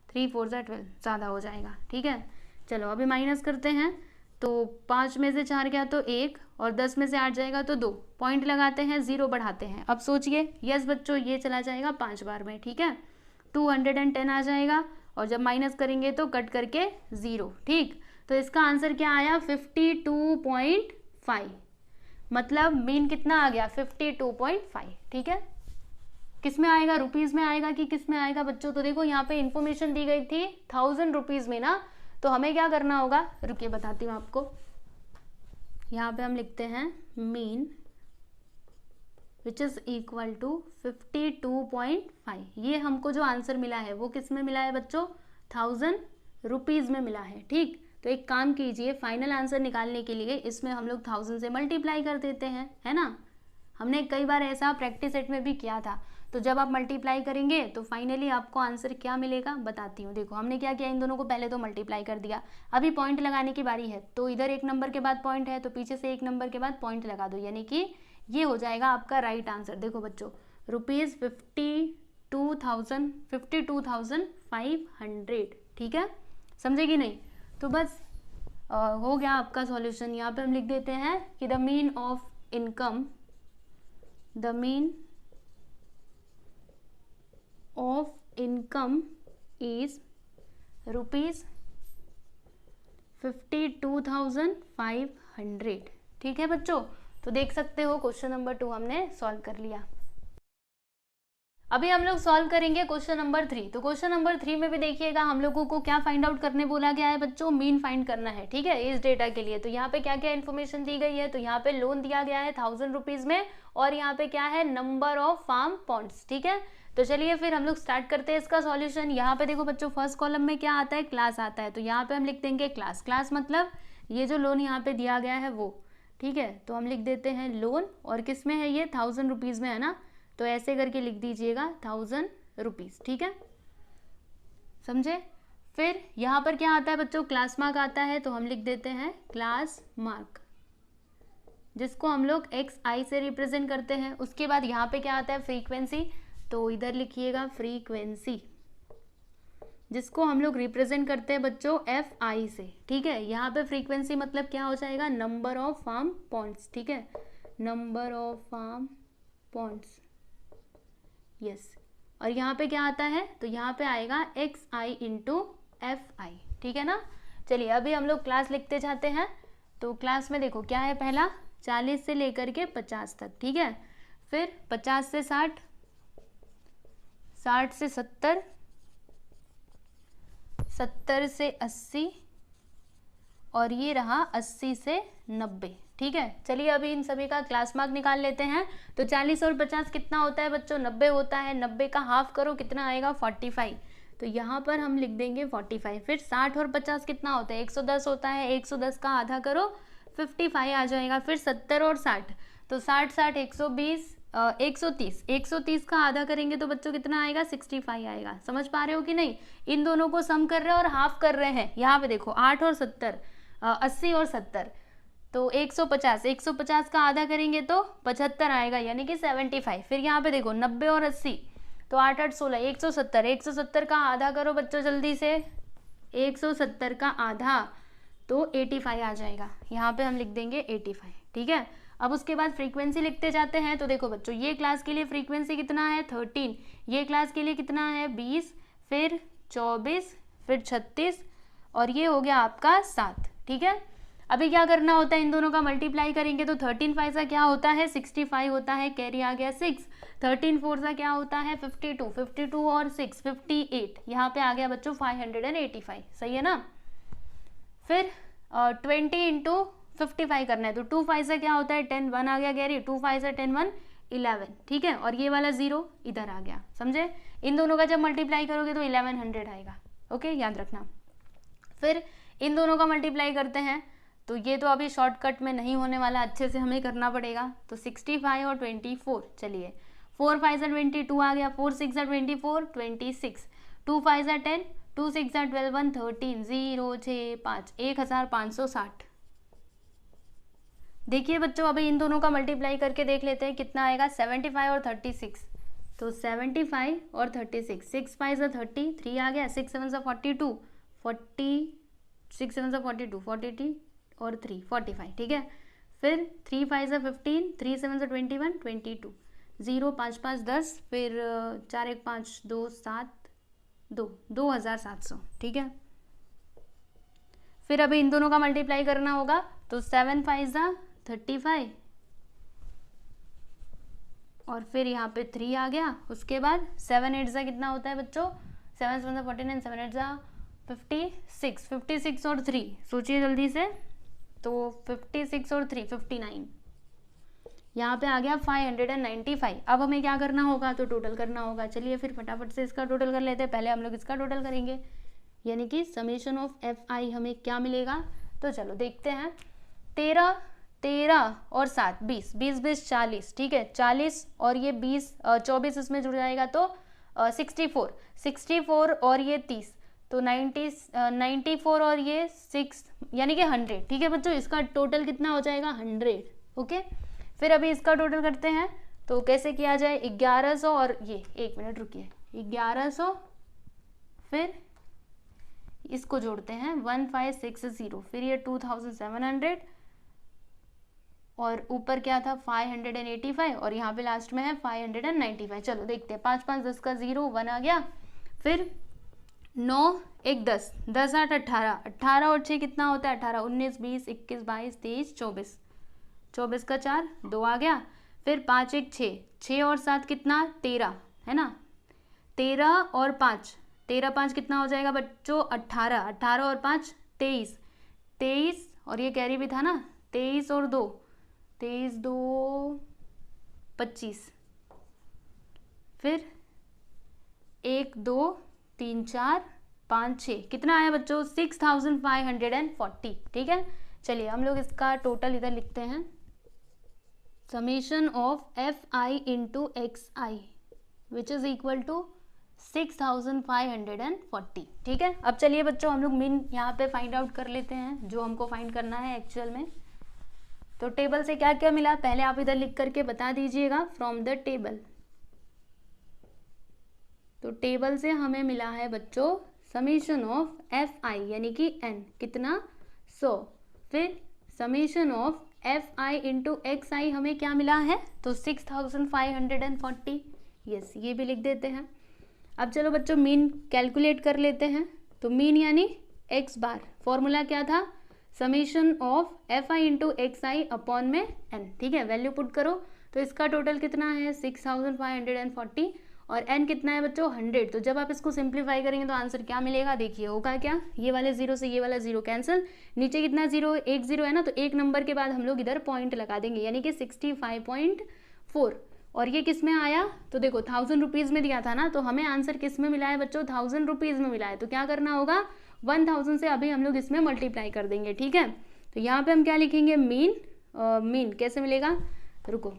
3 4 ज़ा 12, ज़्यादा हो जाएगा, ठीक है। चलो अभी माइनस करते हैं, तो 5 में से 4 गया तो 1 और 10 में से 8 जाएगा तो 2, पॉइंट लगाते हैं, 0 बढ़ाते हैं। अब सोचिए, यस बच्चों ये चला जाएगा 5 बार में, ठीक है। 210 आ जाएगा और जब माइनस करेंगे तो कट करके 0, ठीक। तो इसका आंसर क्या आया, 52.5, मतलब मीन कितना आ गया, 52.5, ठीक है। किस में आएगा, रुपीज़ में आएगा कि किस में आएगा बच्चों, तो देखो यहाँ पे इंफॉर्मेशन दी गई थी 1000 रुपीज़ में ना, तो हमें क्या करना होगा, रुकिए बताती हूँ आपको। यहाँ पे हम लिखते हैं mean which is equal to 52.5। ये हमको जो आंसर मिला है वो किस में मिला है बच्चों, 1000 रुपीज़ में मिला है, ठीक। तो एक काम कीजिए, फाइनल आंसर निकालने के लिए इसमें हम लोग 1000 से मल्टीप्लाई कर देते हैं, है ना। हमने कई बार ऐसा प्रैक्टिस सेट में भी किया था। तो जब आप मल्टीप्लाई करेंगे तो फाइनली आपको आंसर क्या मिलेगा बताती हूँ। देखो हमने क्या किया, इन दोनों को पहले तो मल्टीप्लाई कर दिया, अभी पॉइंट लगाने की बारी है। तो इधर 1 नंबर के बाद पॉइंट है, तो पीछे से 1 नंबर के बाद पॉइंट लगा दो, यानी कि ये हो जाएगा आपका राइट आंसर। देखो बच्चों रुपीज़ 52,500, ठीक है, समझे कि नहीं। तो बस हो गया आपका सॉल्यूशन। यहाँ पे हम लिख देते हैं कि the mean of income, the mean of income is rupees 52,500, ठीक है बच्चों। तो देख सकते हो क्वेश्चन नंबर 2 हमने सॉल्व कर लिया। अभी हम लोग सॉल्व करेंगे क्वेश्चन नंबर 3। तो क्वेश्चन नंबर 3 में भी देखिएगा हम लोगों को क्या फाइंड आउट करने बोला गया है बच्चों, मीन फाइंड करना है, ठीक है, इस डेटा के लिए। तो यहाँ पे क्या क्या इन्फॉर्मेशन दी गई है, तो यहाँ पे लोन दिया गया है 1000 रुपीज़ में, और यहाँ पे क्या है, नंबर ऑफ फार्म पॉन्ड्स, ठीक है। तो चलिए फिर हम लोग स्टार्ट करते हैं इसका सॉल्यूशन। यहाँ पे देखो बच्चों फर्स्ट कॉलम में क्या आता है, क्लास आता है। तो यहाँ पे हम लिख देंगे क्लास, क्लास मतलब ये जो लोन यहाँ पे दिया गया है वो, ठीक है। तो हम लिख देते हैं लोन, और किस में है ये, 1000 रुपीज़ में है ना, तो ऐसे करके लिख दीजिएगा 1000 रुपीज़, ठीक है, समझे। फिर यहाँ पर क्या आता है बच्चों, क्लास मार्क आता है। तो हम लिख देते हैं क्लास मार्क, जिसको हम लोग XI से रिप्रेजेंट करते हैं। उसके बाद यहाँ पे क्या आता है, फ्रीक्वेंसी। तो इधर लिखिएगा फ्रीक्वेंसी, जिसको हम लोग रिप्रेजेंट करते हैं बच्चों FI से, ठीक है। यहाँ पे फ्रीक्वेंसी मतलब क्या हो जाएगा, नंबर ऑफ फार्म पॉन्ड्स, ठीक है, number of farm ponds, yes. और यहाँ पे क्या आता है, तो यहाँ पे आएगा XI इंटू FI, ठीक है ना। चलिए अभी हम लोग क्लास लिखते जाते हैं। तो क्लास में देखो क्या है, पहला 40 से लेकर के 50 तक, ठीक है। फिर 50 से 60, 60 से 70, 70 से 80, और ये रहा 80 से 90, ठीक है। चलिए अभी इन सभी का क्लास मार्क निकाल लेते हैं। तो 40 और 50 कितना होता है बच्चों, 90 होता है। 90 का हाफ करो कितना आएगा, 45। तो यहाँ पर हम लिख देंगे 45। फिर 60 और 50 कितना होता है, 110 होता है। 110 का आधा करो 55 आ जाएगा। फिर 70 और 60, तो 60 60 120, 130, 130 का आधा करेंगे तो बच्चों कितना आएगा, 65 आएगा। समझ पा रहे हो कि नहीं, इन दोनों को सम कर रहे हैं और हाफ कर रहे हैं। यहाँ पे देखो 8 और 70, 80 और 70, तो 150, 150 का आधा करेंगे तो 75 आएगा, यानी कि 75। फिर यहाँ पे देखो 90 और 80, तो 8 8 16, 170, 170 का आधा करो बच्चों जल्दी से, 170 का आधा तो 85 आ जाएगा। यहाँ पे हम लिख देंगे 85, ठीक है। अब उसके बाद फ्रीक्वेंसी लिखते जाते हैं। तो देखो बच्चों, ये क्लास के लिए फ्रीक्वेंसी कितना है 13, ये क्लास के लिए कितना है 20, फिर 24, फिर 36 और ये हो गया आपका 7। ठीक है, अभी क्या करना होता है, इन दोनों का मल्टीप्लाई करेंगे तो 13 5 सा क्या होता है 65 होता है, कैरी आ गया 6, 13 4 सा क्या होता है 52, 52 और 6 58, यहाँ पे आ गया बच्चों 585। सही है ना। फिर 20 इंटू 55 करना है, तो 2 5 से क्या होता है 10, 1 आ गया कैरी, 2 5 से 10 1 11। ठीक है, और ये वाला 0 इधर आ गया, समझे। इन दोनों का जब मल्टीप्लाई करोगे तो 1100 आएगा। ओके, याद रखना। फिर इन दोनों का मल्टीप्लाई करते हैं, तो ये तो अभी शॉर्टकट में नहीं होने वाला, अच्छे से हमें करना पड़ेगा। तो 65 और 24, चलिए 4 5 से 22 आ गया, 4 6 से 24 26, 2 5 से 10, 2 6 से 12 1 13, 0 6 5 1560। देखिए बच्चों, अभी इन दोनों का मल्टीप्लाई करके देख लेते हैं कितना आएगा, 75 और 36। तो 75 और 36, 6 5 से 30, 3 आ गया, 6 7 से 42, 6 7 से 42, 42 और 3 45। ठीक है, फिर 3 5 से 15, 3 7 से 21 22, 0 5 5 10, फिर 4 1 5 2 7 2, 2700। ठीक है, फिर अभी इन दोनों का मल्टीप्लाई करना होगा, तो 7 5 सा 35 और फिर यहाँ पे 3 आ गया, उसके बाद 7 8 सा कितना होता है बच्चों, 7 7 सा 49, 7 8 सा 56, 56 और 3 सोचिए जल्दी से, तो 56 और 3 59, यहाँ पे आ गया 595। अब हमें क्या करना होगा, तो टोटल करना होगा। चलिए फिर फटाफट से इसका टोटल कर लेते हैं। पहले हम लोग इसका टोटल करेंगे, यानी कि समेशन ऑफ FI हमें क्या मिलेगा, तो चलो देखते हैं। 13 13 और 7 20, 20 20 40। ठीक है, 40 और ये 20 24 इसमें जुड़ जाएगा तो 64, 64 और ये 30, तो 94 और ये 6 यानी कि 100। ठीक है बच्चों, इसका टोटल कितना हो जाएगा 100। ओके, फिर अभी इसका टोटल करते हैं, तो कैसे किया जाए, 1100 और ये 1 मिनट रुकिए, 1100 फिर इसको जोड़ते हैं 1560, फिर ये 2700 और ऊपर क्या था 585 और यहाँ पे लास्ट में है 595। चलो देखते हैं, 5 5 10 का 0 1 आ गया, फिर 9 1 10, 10 8 18, 18 और 6 कितना होता है 18, 19 20 21 22 23 24, 24 का 4 2 आ गया, फिर 5 1 6, 6 और 7 कितना 13 है ना, 13 और 5, 13 5 कितना हो जाएगा बच्चों 18, 18 और 5 23, 23 और ये कैरी भी था ना, 23 और 2 23 2 25, फिर 1 2 3 4 5 6 कितना आया बच्चों 6540। ठीक है, चलिए हम लोग इसका टोटल इधर लिखते हैं, summation of FI into XI which is equal to 6540। ठीक है, अब चलिए बच्चों हम लोग मीन यहाँ पे फाइंड आउट कर लेते हैं, जो हमको फाइंड करना है एक्चुअल में। तो टेबल से क्या क्या मिला पहले आप इधर लिख करके बता दीजिएगा, फ्रॉम द टेबल। तो टेबल से हमें मिला है बच्चों समेशन ऑफ FI यानी कि n कितना 100, फिर summation of FI into XI हमें क्या मिला है तो 6540। यस, ये भी लिख देते हैं। अब चलो बच्चों मीन कैलकुलेट कर लेते हैं। तो मीन यानी x बार, फॉर्मूला क्या था summation of FI into XI upon में n। ठीक है, वैल्यू पुट करो तो इसका टोटल कितना है 6540 और n कितना है बच्चों 100। तो जब आप इसको सिंप्लीफाई करेंगे तो आंसर क्या मिलेगा, देखिए होगा क्या, ये वाले जीरो से ये वाला जीरो कैंसिल, नीचे कितना जीरो एक जीरो है ना, तो एक नंबर के बाद हम लोग इधर पॉइंट लगा देंगे यानी कि 65.4। और ये किस में आया तो देखो 1000 रुपीज़ में दिया था ना, तो हमें आंसर किस में मिला है बच्चों 1000 रुपीज़ में मिला है। तो क्या करना होगा 1000 से अभी हम लोग इसमें मल्टीप्लाई कर देंगे। ठीक है, तो यहाँ पे हम क्या लिखेंगे मीन, मीन कैसे मिलेगा, रुको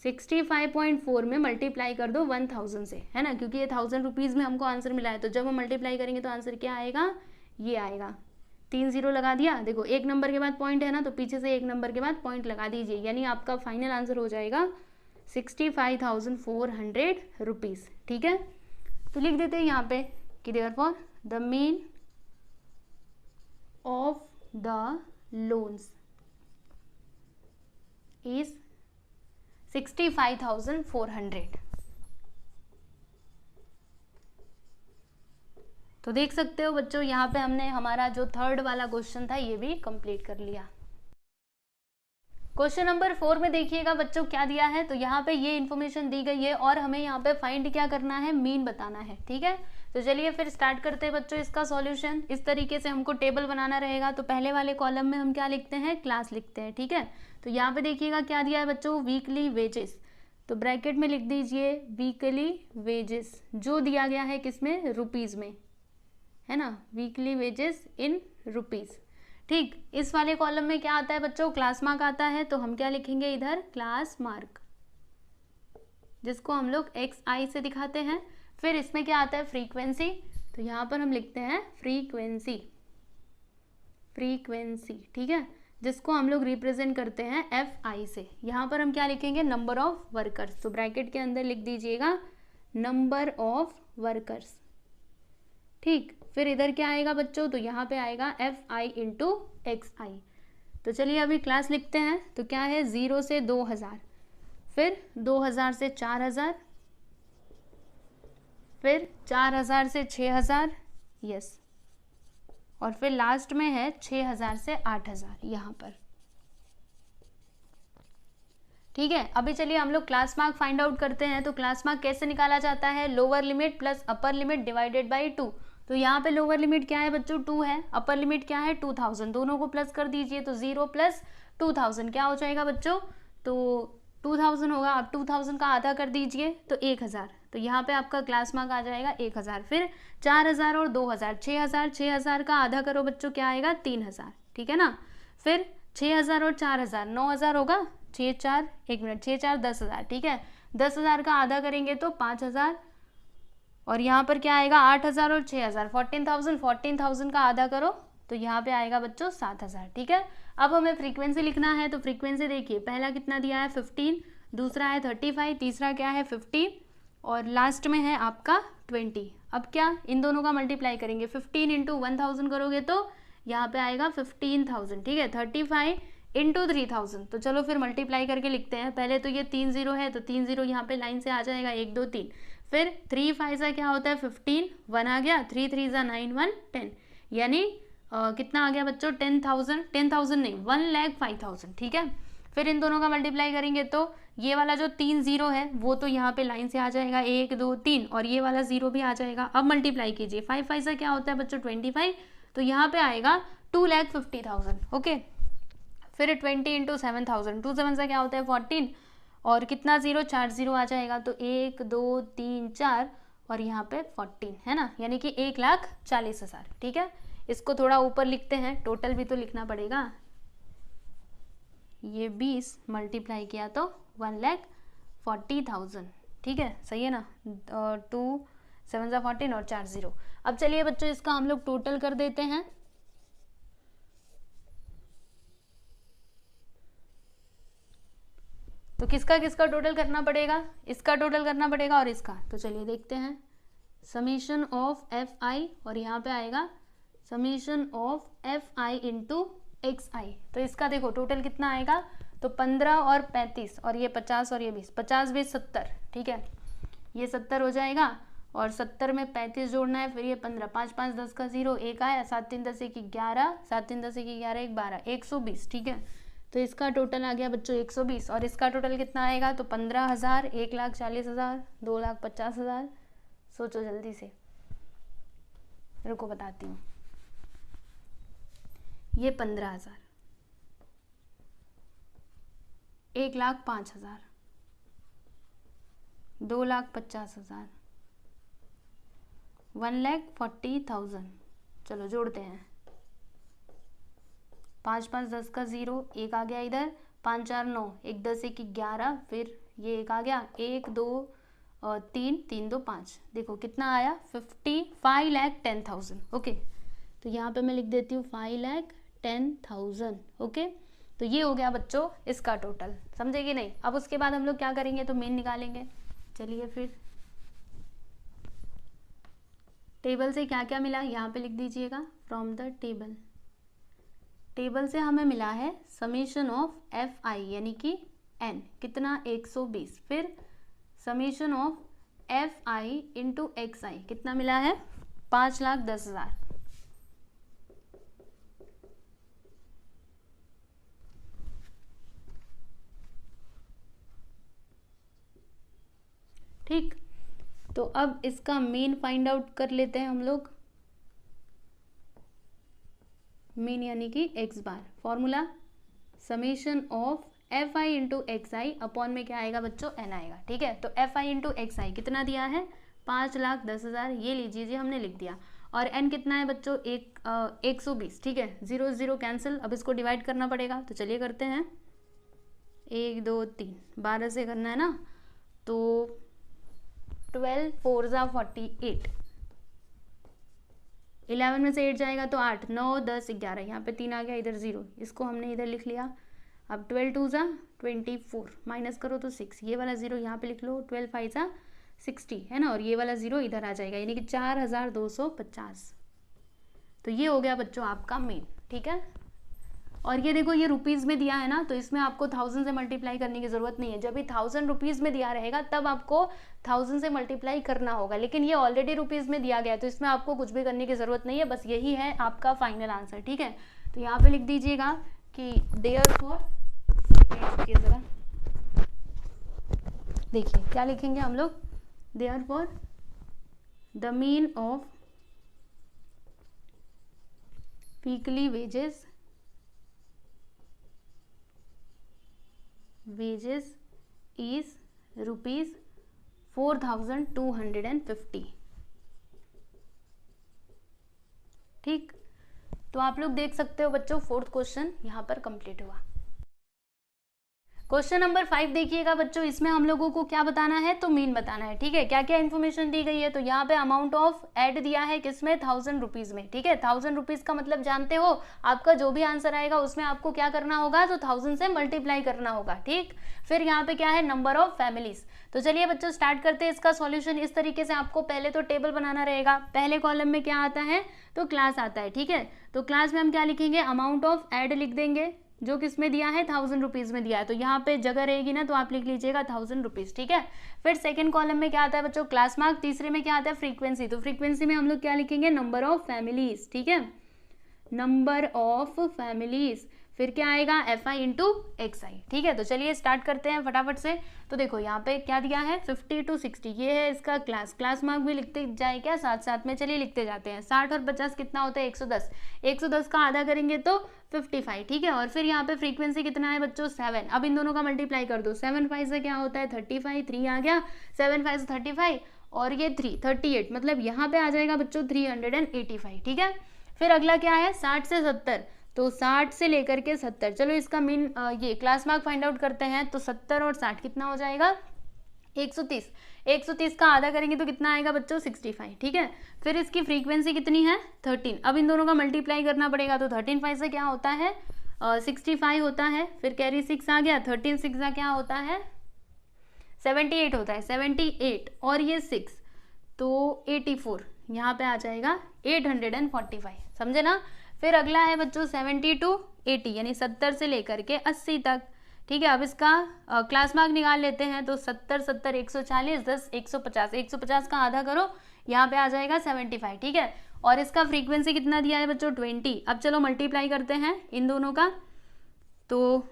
65.4 में मल्टीप्लाई कर दो 1000 से, है ना, क्योंकि ये 1000 रुपीज़ में हमको आंसर मिला है। तो जब हम मल्टीप्लाई करेंगे तो आंसर क्या आएगा, ये आएगा। 3 जीरो लगा दिया, देखो एक नंबर के बाद पॉइंट है ना, तो पीछे से एक नंबर के बाद पॉइंट लगा दीजिए, यानी आपका फाइनल आंसर हो जाएगा 65,400 रुपीज़। ठीक है, तो लिख देते हैं यहाँ पे कि therefore the mean of the loans is 65,400। तो देख सकते हो बच्चों, यहाँ पे हमने हमारा जो थर्ड वाला क्वेश्चन था ये भी कंप्लीट कर लिया। क्वेश्चन नंबर 4 में देखिएगा बच्चों क्या दिया है। तो यहाँ पे ये इन्फॉर्मेशन दी गई है और हमें यहाँ पे फाइंड क्या करना है, मीन बताना है। ठीक है, तो चलिए फिर स्टार्ट करते हैं बच्चों इसका सॉल्यूशन। इस तरीके से हमको टेबल बनाना रहेगा। तो पहले वाले कॉलम में हम क्या लिखते हैं, क्लास लिखते हैं। ठीक है, तो यहाँ पे देखिएगा क्या दिया है बच्चों, वीकली वेजेस। तो ब्रैकेट में लिख दीजिए वीकली वेजेस, जो दिया गया है किसमें, रुपीज में, है ना, वीकली वेजेस इन रुपीज। ठीक, इस वाले कॉलम में क्या आता है बच्चों, क्लास मार्क आता है। तो हम क्या लिखेंगे इधर, क्लास मार्क, जिसको हम लोग XI से दिखाते हैं। फिर इसमें क्या आता है, फ्रीक्वेंसी। तो यहाँ पर हम लिखते हैं फ्रीक्वेंसी, फ्रीक्वेंसी। ठीक है, जिसको हम लोग रिप्रेजेंट करते हैं FI से। यहाँ पर हम क्या लिखेंगे, नंबर ऑफ वर्कर्स। तो ब्रैकेट के अंदर लिख दीजिएगा नंबर ऑफ वर्कर्स। ठीक, फिर इधर क्या आएगा बच्चों, तो यहाँ पे आएगा FI इंटू XI। तो चलिए अभी क्लास लिखते हैं। तो क्या है, 0 से 2000, फिर 2000 से 4000, फिर 4000 से 6000, यस, और फिर लास्ट में है 6000 से 8000 यहाँ पर। ठीक है, अभी चलिए हम लोग क्लास मार्क फाइंड आउट करते हैं। तो क्लास मार्क कैसे निकाला जाता है, lower limit plus upper limit divided by 2। तो यहाँ पे लोअर लिमिट क्या है बच्चों, 2 है, अपर लिमिट क्या है 2000, दोनों को प्लस कर दीजिए। तो 0 प्लस 2000 क्या हो जाएगा बच्चों, तो 2000 होगा। अब 2000 का आधा कर दीजिए तो 1000। तो यहाँ पे आपका क्लास मार्क आ जाएगा 1000। फिर 4000 और 2000, 6000, 6000 का आधा करो बच्चों, क्या आएगा 3000। ठीक है ना, फिर 6000 और 4000, 9000 होगा, 6 4 1 मिनट 6 4 10,000। ठीक है, 10,000 का आधा करेंगे तो 5000, और यहाँ पर क्या आएगा 8000 और 6000, 14,000, 14,000 का आधा करो तो यहाँ पे आएगा बच्चों 7000। ठीक है, अब हमें फ्रीक्वेंसी लिखना है। तो फ्रीक्वेंसी देखिए, पहला कितना दिया है 15, दूसरा है 35, तीसरा क्या है 50, और लास्ट में है आपका 20। अब क्या, इन दोनों का मल्टीप्लाई करेंगे, 15 इंटू 1000 करोगे तो यहाँ पे आएगा 15,000। ठीक है, 35 इंटू 3000। तो चलो फिर मल्टीप्लाई करके लिखते हैं। पहले तो ये 3 0 है, तो 3 0 यहाँ पे लाइन से आ जाएगा, 1 2 3। फिर 3 5 सा क्या होता है 15, 1 आ गया, 3 3 सा 9 1 10, यानी कितना आ गया बच्चों 10,000, 10,000 नहीं 1,05,000। ठीक है, फिर इन दोनों का मल्टीप्लाई करेंगे तो ये वाला जो 3 0 है वो तो यहाँ पे लाइन से आ जाएगा 1 2 3, और ये वाला 0 भी आ जाएगा। अब मल्टीप्लाई कीजिए, 5 5 सा क्या होता है बच्चों 25, तो यहाँ पे आएगा 2,50,000। ओके, फिर 20 इंटू 7,000, 2 7 सा क्या होता है 14, और कितना 0, 4 0 आ जाएगा, तो 1 2 3 4, और यहाँ पे 14 है ना, यानी कि 1,40,000। ठीक है, इसको थोड़ा ऊपर लिखते हैं, टोटल भी तो लिखना पड़ेगा। ये 20 मल्टीप्लाई किया तो 1,40,000। ठीक है, सही है ना, 2 7 सा 14 और 4 0। अब चलिए बच्चों इसका हम लोग टोटल कर देते हैं। तो किसका किसका टोटल करना पड़ेगा, इसका टोटल करना पड़ेगा और इसका। तो चलिए देखते हैं, समीशन ऑफ FI, और यहाँ पे आएगा summation of FI into XI। तो इसका देखो टोटल कितना आएगा, तो 15 और 35, और ये 50 और ये 20, 50 20 70। ठीक है, ये 70 हो जाएगा, और 70 में 35 जोड़ना है, फिर ये 15, 5 5 10 का 0, 1 आया, 7 3 10 1 11, 7 3 10 1 11 1 12, 120। ठीक है, तो इसका टोटल आ गया बच्चों 120, और इसका टोटल कितना आएगा, तो 15,000, 1,40,000, 2,50,000। सोचो जल्दी से, रुको बताती हूँ। ये 15,000, 1,05,000, 2,50,000, 1,40,000। चलो जोड़ते हैं, 5 5 10 का 0, 1 आ गया इधर, 5 4 9, 1 10 1 11, फिर ये 1 आ गया, 1 2 3 3 2 5, देखो कितना आया 5,10,000। ओके, तो यहाँ पे मैं लिख देती हूँ 5,10,000। ओके, तो ये हो गया बच्चों इसका टोटल, समझे कि नहीं। अब उसके बाद हम लोग क्या करेंगे, तो मीन निकालेंगे। चलिए फिर टेबल से क्या क्या मिला यहाँ पे लिख दीजिएगा, फ्रॉम द टेबल। टेबल से हमें मिला है समीशन ऑफ एफ आई यानी कि एन कितना 120, फिर summation of f i into x i कितना मिला है 5,10,000। ठीक, तो अब इसका मीन फाइंड आउट कर लेते हैं हम लोग। मीन यानी कि x bar, formula summation of f i into x I upon में क्या आएगा बच्चों एन आएगा। ठीक है, तो F i into x i कितना दिया है 5,10,000, ये लीजिए हमने लिख दिया। और एन कितना है बच्चों 120। ठीक है, 0 0 कैंसिल, अब इसको डिवाइड करना पड़ेगा, तो चलिए करते हैं। 1 2 3 12 से करना है ना, तो 12 4 48, 11 में से 8 जाएगा तो 8 9 10 11, यहाँ पे 3 आ गया, इधर 0, इसको हमने इधर लिख लिया। अब 12 2 24, माइनस करो तो 6, ये वाला 0 यहाँ पे लिख लो, 12 5 60 है ना, और ये वाला 0 इधर आ जाएगा, यानी कि 4,250। तो ये हो गया बच्चों आपका मीन। ठीक है, और ये देखो ये रुपीज़ में दिया है ना, तो इसमें आपको 1000 से मल्टीप्लाई करने की ज़रूरत नहीं है। जब भी 1000 रुपीज़ में दिया रहेगा तब आपको 1000 से मल्टीप्लाई करना होगा, लेकिन ये ऑलरेडी रुपीज़ में दिया गया है तो इसमें आपको कुछ भी करने की ज़रूरत नहीं है, बस यही है आपका फाइनल आंसर। ठीक है, तो यहाँ पे लिख दीजिएगा कि देयरफॉर, ज़रा देखिए क्या लिखेंगे हम लोग, therefore the mean of weekly wages is rupees 4,250। ठीक, तो आप लोग देख सकते हो बच्चों 4th क्वेश्चन यहाँ पर कंप्लीट हुआ। क्वेश्चन नंबर 5 देखिएगा बच्चों, इसमें हम लोगों को क्या बताना है, तो मीन बताना है। ठीक है, क्या क्या इन्फॉर्मेशन दी गई है, तो यहाँ पे अमाउंट ऑफ ऐड दिया है किसमें 1000 रुपीज़ में। ठीक है, 1000 रुपीज़ का मतलब जानते हो, आपका जो भी आंसर आएगा उसमें आपको क्या करना होगा, तो 1000 से मल्टीप्लाई करना होगा। ठीक, फिर यहाँ पे क्या है नंबर ऑफ फैमिलीज। तो चलिए बच्चों स्टार्ट करते हैं इसका सॉल्यूशन। इस तरीके से आपको पहले तो टेबल बनाना रहेगा। पहले कॉलम में क्या आता है, तो क्लास आता है। ठीक है, तो क्लास में हम क्या लिखेंगे, अमाउंट ऑफ ऐड लिख देंगे, जो किसमें दिया है 1000 रुपीज़ में दिया है, तो यहाँ पे जगह रहेगी ना, तो आप लिख लीजिएगा 1000 रुपीज़। ठीक है, फिर सेकंड कॉलम में क्या आता है बच्चों, क्लास मार्क। तीसरे में क्या आता है, फ्रीक्वेंसी। तो फ्रीक्वेंसी में हम लोग क्या लिखेंगे, नंबर ऑफ फैमिलीज। ठीक है, नंबर ऑफ फैमिलीज। फिर क्या आएगा, एफ आई इंटू एक्स आई। ठीक है, तो चलिए स्टार्ट करते हैं फटाफट से। तो देखो यहाँ पे क्या दिया है 50 to 60, ये है इसका क्लास। क्लास मार्क भी लिखते जाए क्या साथ साथ में, चलिए लिखते जाते हैं। 60 और 50 कितना होता है 110, 110 का आधा करेंगे तो 55। ठीक है, और फिर यहाँ पे फ्रीक्वेंसी कितना है बच्चों 7। अब इन दोनों का मल्टीप्लाई कर दो, 7 5 से क्या होता है 35, 3 आ गया, 7 5 से 35 और ये 3 38, मतलब यहाँ पे आ जाएगा बच्चों 385। ठीक है, फिर अगला क्या है 60 से 70, तो 60 से लेकर के 70। चलो इसका मीन ये क्लास मार्क फाइंड आउट करते हैं। तो 70 और 60 कितना हो जाएगा 130, 130 का आधा करेंगे तो कितना आएगा बच्चों 65। ठीक है, फिर इसकी फ्रीक्वेंसी कितनी है 13। अब इन दोनों का मल्टीप्लाई करना पड़ेगा, तो 13 5 से क्या होता है 65 होता है, फिर कैरी 6 आ गया, 13 6 का क्या होता है 78 होता है, 78 और ये 6 तो 84, यहाँ पे आ जाएगा 845। समझे ना। फिर अगला है बच्चों 70 to 80, यानी 70 से लेकर के 80 तक। ठीक है, अब इसका क्लास मार्क निकाल लेते हैं। तो 70 70 140, 10 150, 150 का आधा करो, यहाँ पे आ जाएगा 75। ठीक है, और इसका फ्रीक्वेंसी कितना दिया है बच्चों 20। अब चलो मल्टीप्लाई करते हैं इन दोनों का, तो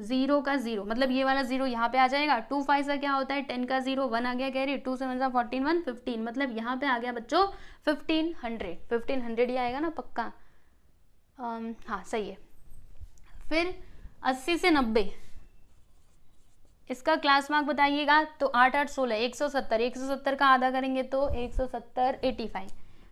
0 का 0 मतलब ये वाला 0 यहाँ पे आ जाएगा। 2 5 का क्या होता है 10 का 0, 1 आ गया कैरी, 2 7 14 15, मतलब यहाँ पे आ गया बच्चों 1500 ही आएगा ना पक्का। हाँ सही है। फिर 80 से 90, इसका क्लास मार्क बताइएगा। तो 8 8 16, 170, 170 का आधा करेंगे तो 170 85,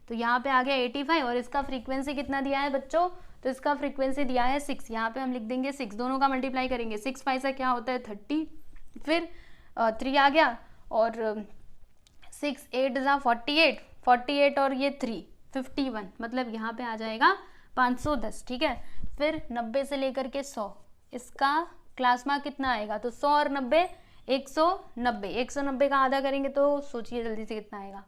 तो यहाँ पे आ गया 85। और इसका फ्रीक्वेंसी कितना दिया है बच्चों, तो इसका फ्रीक्वेंसी दिया है 6, यहाँ पे हम लिख देंगे 6। दोनों का मल्टीप्लाई करेंगे, 6 5 से क्या होता है 30, फिर 3 आ गया और 6 8 48, 48 और ये 3 51, मतलब यहाँ पे आ जाएगा 510। ठीक है, फिर 90 से लेकर के 100, इसका क्लास मार्क कितना आएगा, तो 100 और 90 190, 190 का आधा करेंगे तो सोचिए जल्दी से कितना आएगा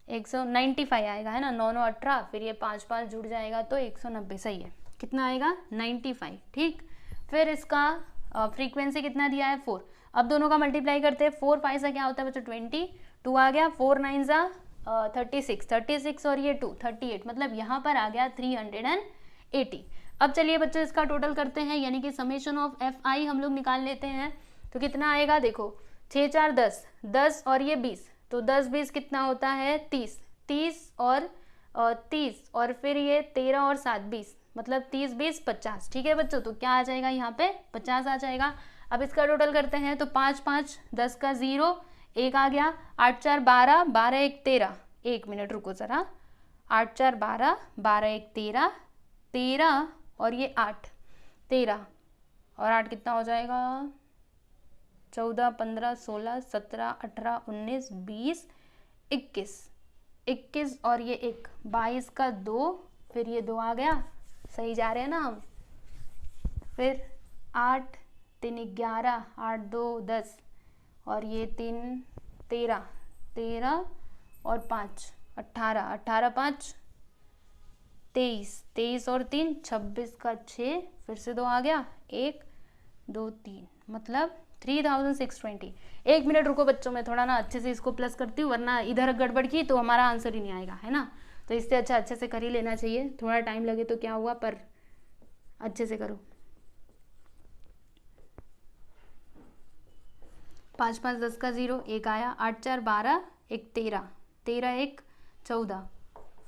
195 आएगा, है ना। 9 9 18, फिर ये 5 5 जुड़ जाएगा तो 190। सही है, कितना आएगा 95, ठीक। फिर इसका फ्रीक्वेंसी कितना दिया है 4, अब दोनों का मल्टीप्लाई करते हैं, 4 5 सा क्या होता है बच्चों 20, 2 आ गया, 4 9 सा 36 और ये 2 38, मतलब यहाँ पर आ गया 380। अब चलिए बच्चों इसका टोटल करते हैं, यानी कि समेशन ऑफ एफ आई हम लोग निकाल लेते हैं। तो कितना आएगा देखो, 6 4 10, 10 और ये 20, तो 10 20 कितना होता है 30, 30 और 30 और फिर ये 13 और 7 20, मतलब 30 20 50, ठीक है बच्चों। तो क्या आ जाएगा यहाँ पे 50 आ जाएगा। अब इसका टोटल करते हैं, तो 5 5 10 का 0, 1 आ गया, 8 4 12, 12 1 13, 1 मिनट रुको ज़रा, 8 4 12, 12 1 13, 13 और ये 8 13 और 8 कितना हो जाएगा 14 15 16 17 18 19 20 21, 21 और ये 1 22 का 2, फिर ये 2 आ गया, सही जा रहे हैं ना हम। फिर 8 3 11, 8 2 10 और ये 3 13, 13 और 5 18, 18 5 23, 23 और 3 26 का 6, फिर से 2 आ गया, 1 2 3, मतलब 3620। 1 मिनट रुको बच्चों, मैं थोड़ा ना अच्छे से इसको प्लस करती हूँ, वरना इधर गड़बड़ की तो हमारा आंसर ही नहीं आएगा, है ना। तो इससे अच्छा अच्छे से कर ही लेना चाहिए, थोड़ा टाइम लगे तो क्या हुआ, पर अच्छे से करो। 5 5 10 का 0, 1 आया, 8 4 12, 1 13, 13 1 14,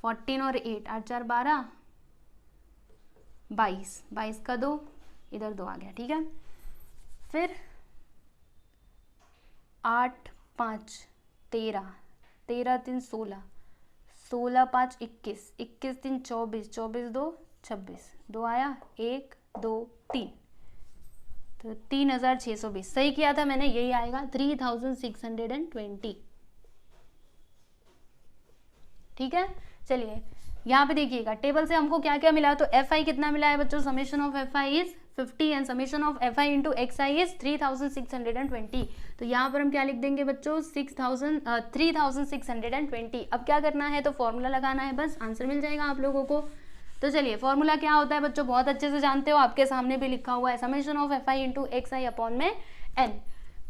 14 और 8, 8 4 12 22, 22 का 2, इधर 2 आ गया, ठीक है। फिर 8 5 13, 13 3 16, 16 5 21, 21 3 24, 24 2 26, 2 आया, 1 2 3, तो 3620, सही किया था मैंने, यही आएगा 3620, ठीक है। चलिए यहाँ पे देखिएगा टेबल से हमको क्या क्या मिला, तो एफ आई कितना मिला है बच्चों, summation of f I is 50 and summation of f i into x I is 3620। तो यहाँ पर हम क्या लिख देंगे बच्चों 3620। अब क्या करना है, तो फॉर्मूला लगाना है, बस आंसर मिल जाएगा आप लोगों को। तो चलिए फॉर्मूला क्या होता है बच्चों, बहुत अच्छे से जानते हो, आपके सामने भी लिखा हुआ है, summation of f i into x I upon में एन।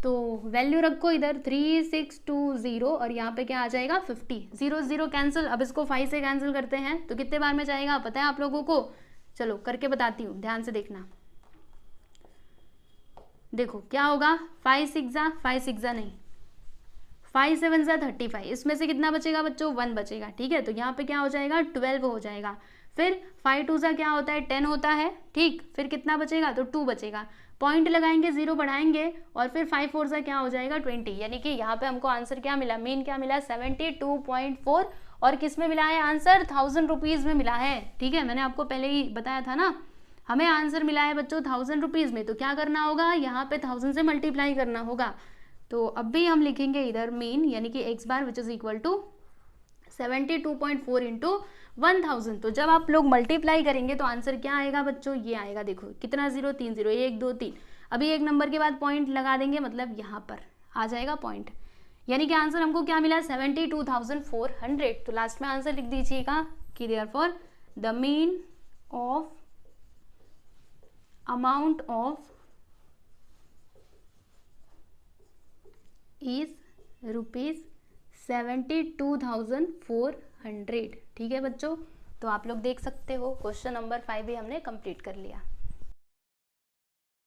तो वैल्यू रखो इधर 3620 और यहाँ पे क्या आ जाएगा 50, 0 0 कैंसिल। अब इसको 5 से कैंसिल करते हैं तो कितने बार में जाएगा पता है आप लोगों को, चलो करके बताती हूँ, ध्यान से देखना। देखो क्या होगा, 5 6 नहीं, 5 7 35, इसमें से कितना बचेगा बच्चों 1 बचेगा, ठीक है। तो यहाँ पे क्या हो जाएगा 12 हो जाएगा। फिर 5 2 क्या होता है 10 होता है, ठीक। फिर कितना बचेगा, तो 2 बचेगा, पॉइंट लगाएंगे 0 बढ़ाएंगे और फिर 5 4 क्या हो जाएगा 20, यानी कि यहाँ पे हमको आंसर क्या मिला, मीन क्या मिला 72.4 और किस में मिला है आंसर 1000 रुपीज़ में मिला है, ठीक है। मैंने आपको पहले ही बताया था ना, हमें आंसर मिला है बच्चों 1000 रुपीज़ में, तो क्या करना होगा यहाँ पे 1000 से मल्टीप्लाई करना होगा। तो अब भी हम लिखेंगे इधर मीन यानी कि x bar which is equal to 72.4 into 1000। तो जब आप लोग मल्टीप्लाई करेंगे तो आंसर क्या आएगा बच्चों, ये आएगा, देखो कितना 0 3 0 1 2 3, अभी एक नंबर के बाद पॉइंट लगा देंगे, मतलब यहाँ पर आ जाएगा पॉइंट, यानी कि आंसर हमको क्या मिला 72,400। तो लास्ट में आंसर लिख दीजिएगा कि therefore the mean of amount of is ₹72,400, ठीक है बच्चों। तो आप लोग देख सकते हो क्वेश्चन नंबर 5 भी हमने कंप्लीट कर लिया।